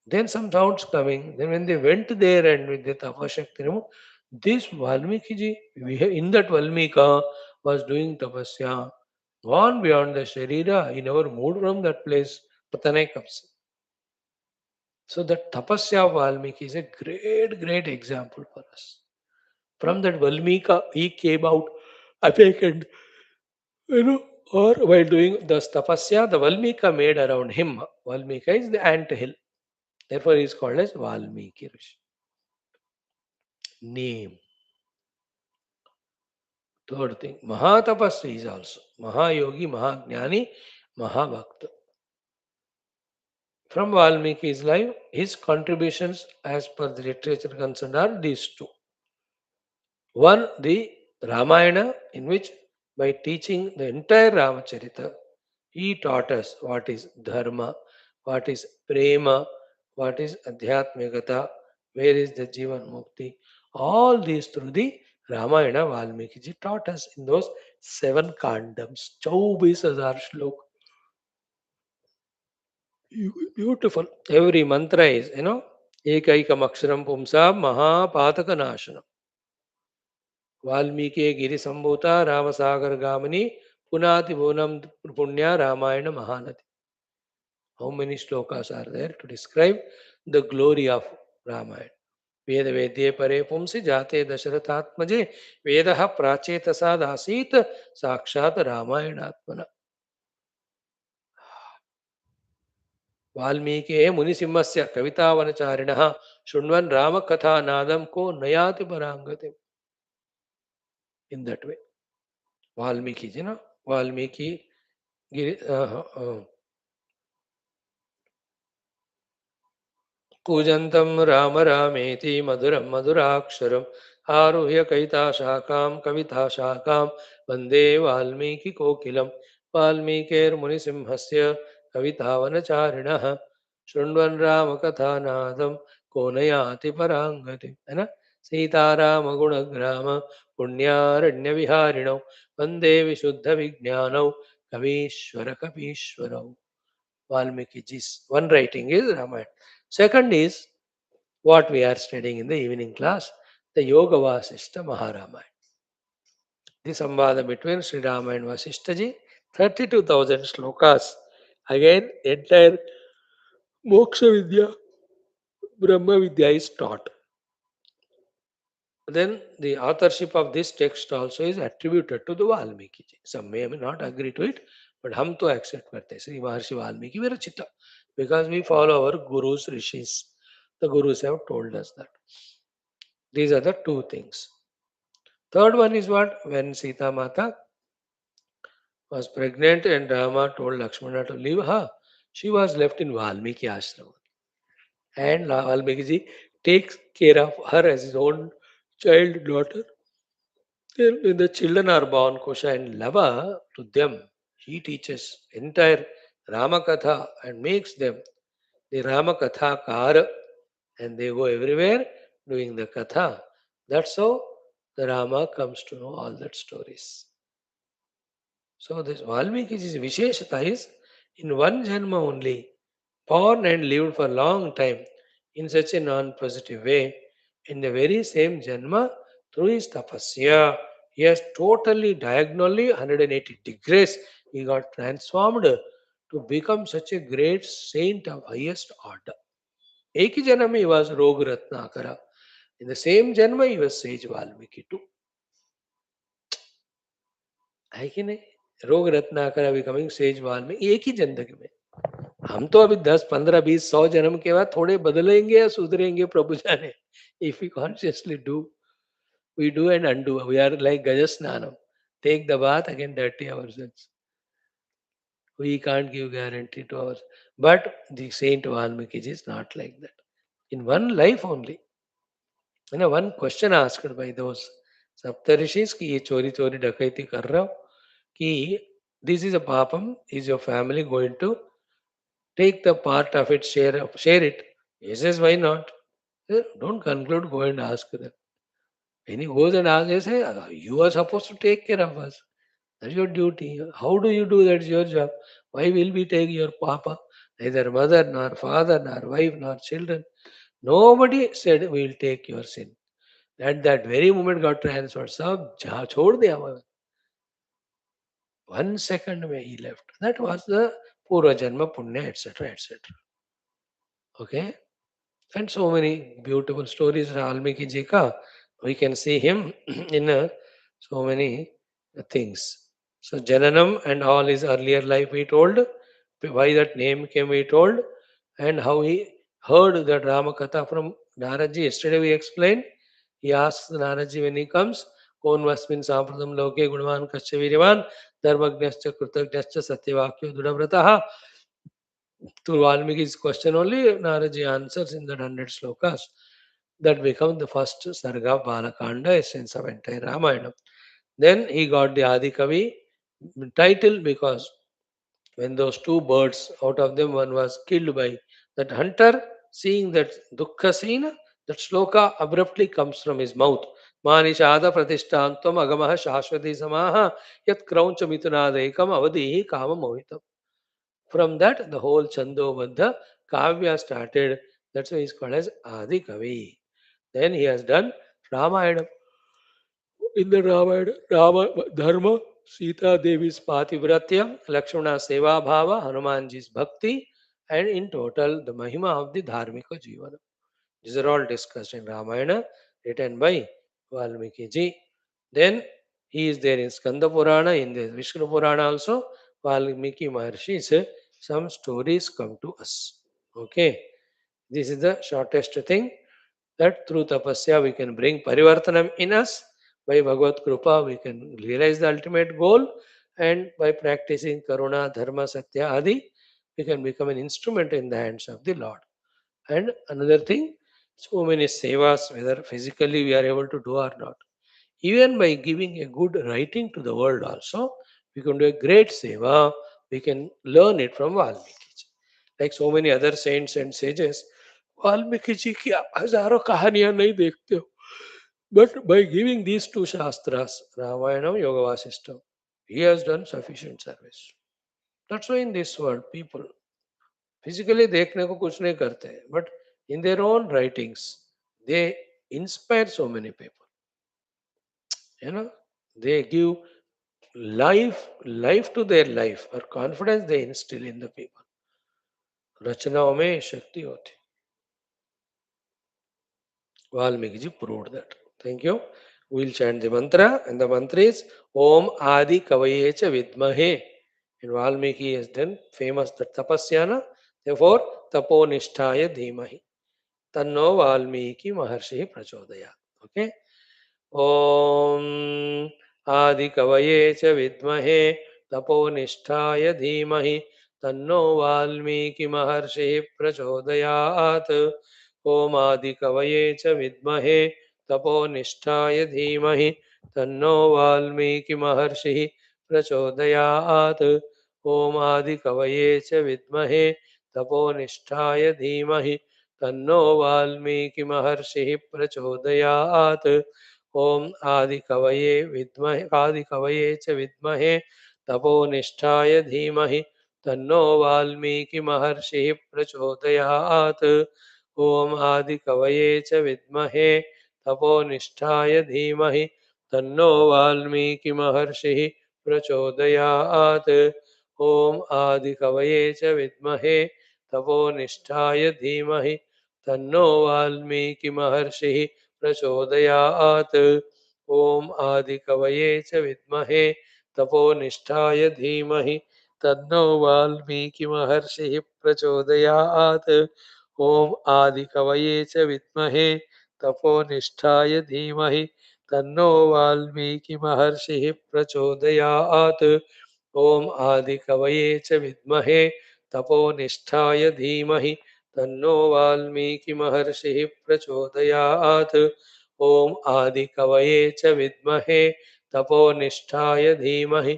Then some sounds coming. Then when they went there and with the tapashakti, this Valmiki ji, in that Valmika was doing tapasya, gone beyond the Sharira. He never moved from that place. पता नहीं कब से. So that tapasya of Valmiki is a great, great example for us. From that Valmika, he came out awakened, or while doing the tapasya, the Valmika made around him. Valmika is the ant hill. Therefore, he is called as Valmiki Rishi. Name. Third thing, Mahatapasya is also Mahayogi, Mahajnani, Mahabhakta. From Valmiki's life, his contributions as per the literature concerned are these two. One, the Ramayana, in which by teaching the entire Ramacharita, he taught us what is Dharma, what is Prema, what is Adhyatmikata, where is the Jivan Mukti. All these through the Ramayana, Valmiki ji taught us in those 7 kandams, 24,000 shlok. Beautiful. Every mantra is, Ekaikam Aksharam Pumsa Mahapataka Nashanam. Valmiki Giri Sambhuta Ramasagar Gamani Punati Bhunam Punya Ramayana Mahanati. How many shlokas are there to describe the glory of Ramayana? Veda Vedye Pare Pumsi Jate Dasharathatmaje Vedaha Prachetasad Asit Sakshat Ramayanatmana. Valmiki Munisimhasya Kavitavanacharinaha Shunvan Ramakatha Nadam Ko Nayati Parangati. In that way. Valmiki, Valmiki Kujantam Rama Rameti Maduram Maduraksharam Aruhya Kaita Shakam Kavita Shakam Vande Valmiki Kokilam Valmikir Munisimhasya Kavitavanacharinaha Shunvan Ramakathanadam Konayati Parangati. Sitarama Gunagrama Punyaranya Viharinau Vande Vishuddha Vijnanau Kavishwara Kapishwarau. Valmiki ji's one writing is Ramayana. Second is what we are studying in the evening class, the Yoga Vasishta Maharamayana. The Samvada between Sri Rama and Vasishta ji, 32,000 shlokas. Again, entire Moksha Vidya, Brahma Vidya is taught. Then the authorship of this text also is attributed to the Valmiki ji. Some may not agree to it, but हम तो accept करते हैं श्री महर्षि Valmiki विरचिता, because we follow our gurus, rishis. The gurus have told us that. These are the two things. Third one is what? When Sita Mata was pregnant and Rama told Lakshmana to leave her, she was left in Valmiki ashram. And Valmiki ji takes care of her as his own child daughter. Then when the children are born, Kosha and Lava, to them, he teaches entire Ramakatha and makes them the Ramakatha Kara, and they go everywhere doing the Katha. That's how the Rama comes to know all that stories. So this Valmiki's Visheshata is in one Janma only, born and lived for a long time in such a non-positive way. In the very same Janma, through his tapasya, he has totally, diagonally 180 degrees, he got transformed to become such a great saint of highest order. Eki Janama he was Rog Ratnakara. In the same Janma he was Sage Valmiki too. है कि नहीं? रोग Ratnakar becoming says Valmiki एक ही जिंदगी में। हम तो अभी 10, 15, 20, 100 जन्म के बाद थोड़े बदलेंगे या सुधरेंगे प्रभु जाने। If we consciously do, we do and undo. We are like Gajasnanam. Take the bath, again dirty ourselves. We can't give guarantee to ours. But the Saint Valmiki is not like that. In one life only. You know, one question asked by those Saptarishis कि ये चोरी चोरी डकैती कर रहे हो कि this is a papam, is your family going to take the part of it, share it? He says, why not? Don't conclude, go and ask them. When he goes and asks, they say, you are supposed to take care of us. That's your duty. How do you do that? It's your job. Why will we take your papa? Neither mother, nor father, nor wife, nor children. Nobody said, we will take your sin. At that very moment got transferred. Sab chhod diya hua. 1 second where he left. That was the Purva Janma Punya, etc. etc. Okay? And so many beautiful stories Valmiki ji ka. We can see him in so many things. So Jananam and all his earlier life we told, why that name came we told, and how he heard that Ramakatha from Naraji. Yesterday we explained. He asks Naraji when he comes, Kon vasmin sampradam loke gunavan kasya viryavan dharmagnascha krutagnascha satyavakyo dudhavrataha. To Valmiki's question only, Naraji answers in the 100 slokas that become the first Sarga Balakanda, essence of entire Ramayana. Then he got the Adi Kavi title because when those two birds, out of them one was killed by that hunter, seeing that dukkha scene, that sloka abruptly comes from his mouth. Manishada pratishtantam agamaha shashwati samaha yat krauncha mitunadekam avadihi kama mohitam. From that, the whole Chandogya Kavya started. That's why he's called as Adi Kavi. Then he has done Ramayana. In the Ramayana, Rama Dharma, Sita Devi's Pativratya, Lakshmana Seva Bhava, Hanumanji's Bhakti, and in total, the Mahima of the Dharmika Jivana. These are all discussed in Ramayana, written by Valmiki ji. Then he is there in Skanda Purana, in the Vishnu Purana also. Valmiki Maharshi says some stories come to us. Okay, this is the shortest thing, that through tapasya we can bring parivartanam in us. By Bhagavad Krupa we can realize the ultimate goal, and by practicing Karuna, Dharma, Satya, Adi, we can become an instrument in the hands of the Lord. And another thing, so many sevas, whether physically we are able to do or not. Even by giving a good writing to the world also, we can do a great seva. We can learn it from Valmiki ji. Like so many other saints and sages, Valmiki ji की आप हजारों कहानियां नहीं देखते हो, but by giving these two shastras, Ramayanam, Yoga Vasishtam, he has done sufficient service. That's why in this world, people physically देखने को कुछ नहीं करते हैं, but in their own writings, they inspire so many people. You know, they give life to their life और confidence they instill in the people. रचनाओं में शक्ति होती. Valmiki ji proved that. Thank you. We'll chant the mantra, and the mantra is Om Adi Kavaye Cha Vidmahe. And Valmiki has done famous the Tapasyana. Therefore, Tapo Nishtaya Dhimahi. Tanno Valmiki Maharshi Prachodaya. Okay. Om Adi Kavaye Cha Vidmahe. Tapo Nishtaya Dhimahi. Tanno Valmiki Maharshi Prachodayat. ओम आदि कवये च विद्महे तपोनिष्ठाय धीमहि तन्नो वाल्मीकि महर्षिः प्रचोदयात् ओम आदि कवये च विद्महे तपोनिष्ठाय धीमहि तन्नो वाल्मीकि महर्षिः प्रचोदयात् ओम आदि कवये च विद्महे तपोनिष्ठाय धीमहि तन्नो वाल्मीकि महर्षिः प्रचोदयात् ओम आदि कवये च विद्महे तपोनिष्ठाय धीमहि तन्नो वाल्मीकि महर्षिः प्रचोदयात् ओम आदि कवये च विद्महे तपोनिष्ठाय धीमहि तन्नो वाल्मीकि महर्षिः प्रचोदयात् ओम आदि कवये च विद्महे तपोनिष्ठाय धीमहि तन्नो वाल्मीकि महर्षिः प्रचोदयात् ओम आदि कवये च विद्महे तपोनिष्ठाय धीमहि तन्नो वाल्मीकि महर्षिः प्रचोदयात् ओम आदि कवये च विद्महे तपोनिष्ठाय धीमहि तन्नो वाल्मीकि महर्षिः प्रचोदयात् ओम आदि कवये च विद्महे तपोनिष्ठाय धीमहि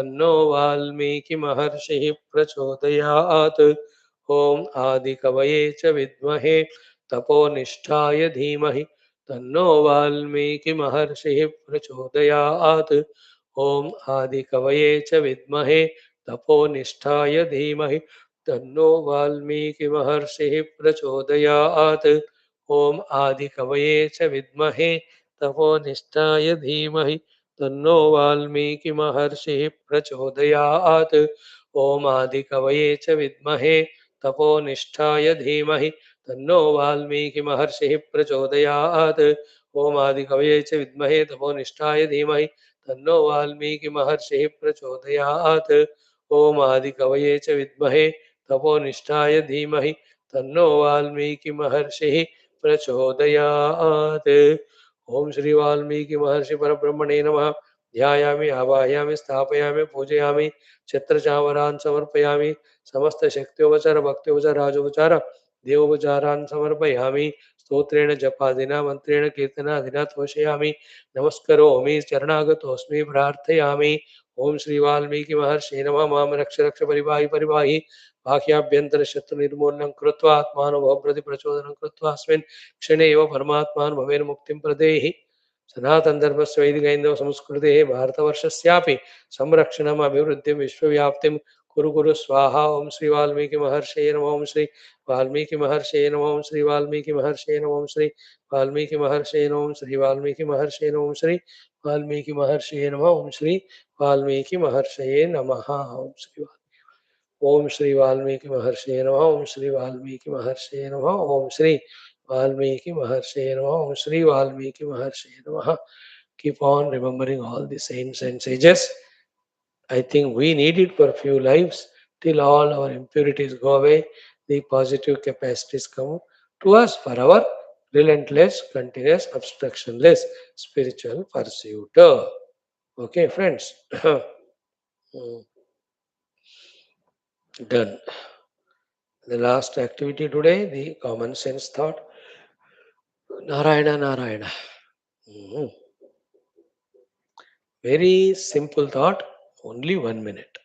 तन्नो वाल्मीकि महर्षिः प्रचोदयात् ओम आदि कवये च विद्महे तपोनिष्ठाय धीमहि तन्नो वाल्मीकि महर्षिः प्रचोदयात् ओम आदि कवये च विद्महे तपोनिष्ठाय धीमहि तन्नो वाल्मीकि महर्षिः प्रचोदयात् ओम आदि कवये च विद्महे तपोनिष्ठाय धीमहि तन्नो वाल्मीकि महर्षिः प्रचोदयात् ओम आदि कवये च विद्महे तपोनिष्ठाय धीमहि तन्नो वाल्मीकि महर्षिः प्रचोदयात् ओम आदि कवये च विद्महे तपोनिष्ठाय धीमहि तन्नो वाल्मीकि महर्षिः प्रचोदयात् ओम आदि कवये च विद्महे तपोनिष्ठाय धीमहि तन्नो वाल्मीकि महर्षिः प्रचोदयात् ओम श्री वाल्मीकि महर्षि परब्रह्मणे नमः ध्यायामि आवाहयामि स्थापयामि पूजयामि छत्रचामरान् समर्पयामि समस्त शक्त्योपचार भक्त्योपचार राजोपचार देवोपचारान् समर्पयामि स्तोत्रेण जपादिना मंत्रेण कीर्तनादिना तोषयामि नमस्करोमि चरणागतोऽस्मि प्रार्थयामि ओम श्री वाल्मीकि महर्षि नमः मां रक्ष रक्ष परिपाहि परिपाहि बाह्याभ्यन्तर शत्रु निर्मूलनं कृत्वा आत्मानुभव प्रति प्रचोदनं कृत्वा अस्मिन् क्षणे एव परमात्मान् भवेन मुक्तिं प्रदेहि सनातन धर्मस्य वैदिक हिंदव संस्कृतेः भारतवर्षस्यापि संरक्षणम् अभिवृद्धिं विश्वव्याप्तिं कुरु कुरु स्वाहा ओम श्री वाल्मीकि महर्षये नमः ओम श्री वाल्मीकि महर्षये नमः ओम श्री वाल्मीकि महर्षये नमः ओम श्री वाल्मीकि महर्षये नमः ओम श्री वाल्मीकि महर्षये नमः ओम श्री वाल्मीकि महर्षये नमः ओम श्री वाल्मीकि महर्षये नमः ओम श्री वाल्मीकि महर्षये नमः ओम श्री वाल्मीकि महर्षये नमः ओम श्री वाल्मीकि महर्षये नमः ओम श्री वाल्मीकि महर्षये नमः. Keep on remembering all the saints and sages. I think we need it for a few lives till all our impurities go away, the positive capacities come to us for our relentless, continuous, obstructionless spiritual pursuit. Okay, friends. Done. The last activity today, the common sense thought. Narayana, Narayana. Mhm. Very simple thought, only 1 minute.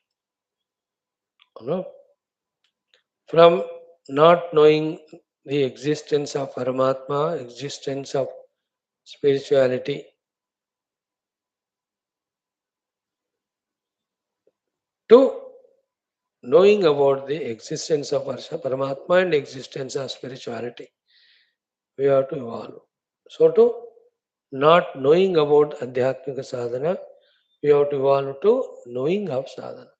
No? From not knowing the existence of Paramatma, existence of spirituality, to knowing about the existence of Paramatma and existence of spirituality, we have to evolve. So to not knowing about Adhyatmika sadhana, we have to evolve to knowing of sadhana.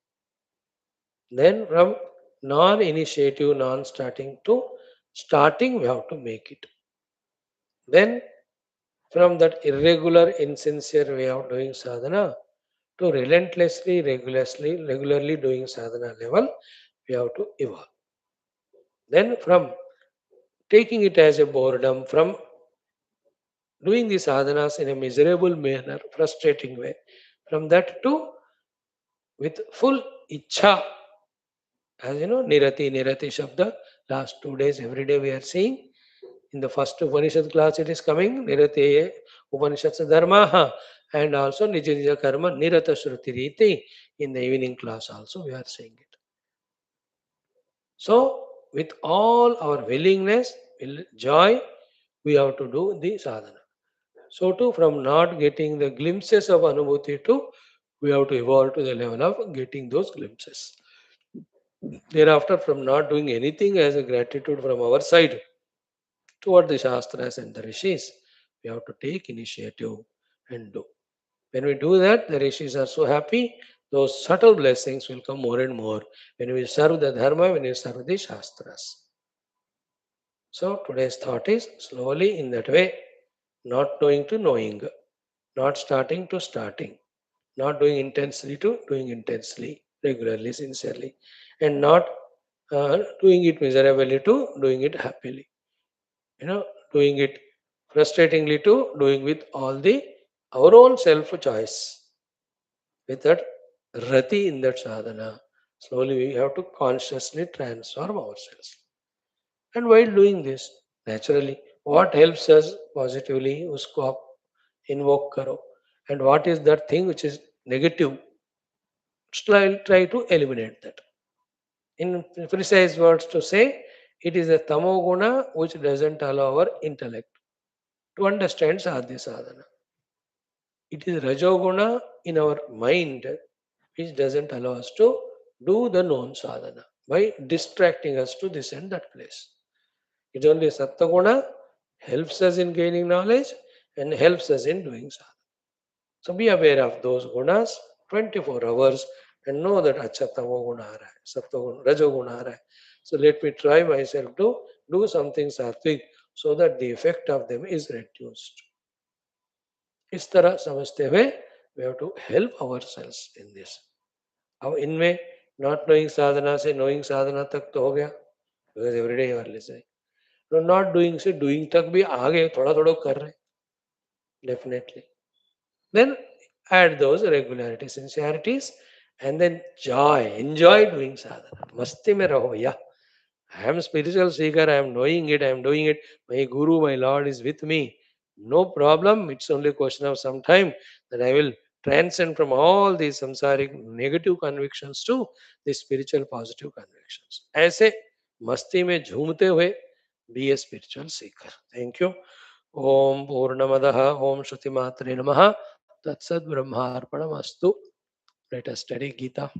Then from non-initiative, non-starting to starting, we have to make it. Then from that irregular, insincere way of doing sadhana to relentlessly, regularly doing sadhana level, we have to evolve. Then from taking it as a boredom, from doing the sadhanas in a miserable manner, frustrating way, from that to with full ichha, as you know, nirati shabda, last 2 days, every day we are seeing. In the first Upanishad class, it is coming, nirate Upanishad's dharma, and also nija nija karma, nirata shruti riti. In the evening class also, we are saying it. So, with all our willingness, joy, we have to do the sadhana. So too, from not getting the glimpses of anubhuti to, we have to evolve to the level of getting those glimpses. Thereafter, from not doing anything as a gratitude from our side toward the Shastras and the Rishis, we have to take initiative and do. When we do that, the Rishis are so happy, those subtle blessings will come more and more when we serve the Dharma, when we serve the Shastras. So today's thought is slowly in that way, not knowing to knowing, not starting to starting, not doing intensely to doing intensely, regularly, sincerely, and not doing it miserably to doing it happily. Doing it frustratingly to doing with all the our own self choice. With that rati in that sadhana, slowly we have to consciously transform ourselves. And while doing this, naturally, what helps us positively, usko आप invoke karo. And what is that thing which is negative? Try to eliminate that. In precise words to say, it is a tamoguna which doesn't allow our intellect to understand sadhya sadhana. It is rajoguna in our mind which doesn't allow us to do the known sadhana by distracting us to this and that place. It's only sattva helps us in gaining knowledge and helps us in doing sadhana. So be aware of those gunas 24 hours and know that acha tamo guna aa raha hai, sattva guna, rajo guna aa raha hai. So let me try myself to do something sattvic so that the effect of them is reduced. इस तरह समझते हुए we have to help ourselves in this. अब इनमें not knowing sadhana से knowing sadhana तक तो हो गया, because every day you are listening. तो not doing से doing तक भी आ गए, थोड़ा थोड़ा कर रहे, definitely. Then add those regularities, sincerities, and then joy. Enjoy doing sadhana. Masti mein raho, yeah. I am spiritual seeker. I am knowing it. I am doing it. My Guru, my Lord is with me. No problem. It's only a question of some time that I will transcend from all these samsaric negative convictions to the spiritual positive convictions. ऐसे मस्ती में झूमते हुए be a spiritual seeker. Thank you. ओम पूर्णमदः ओम श्रुतिमात्रे नमः तत्सद्ब्रह्मार्पणमस्तु. Let us study Gita.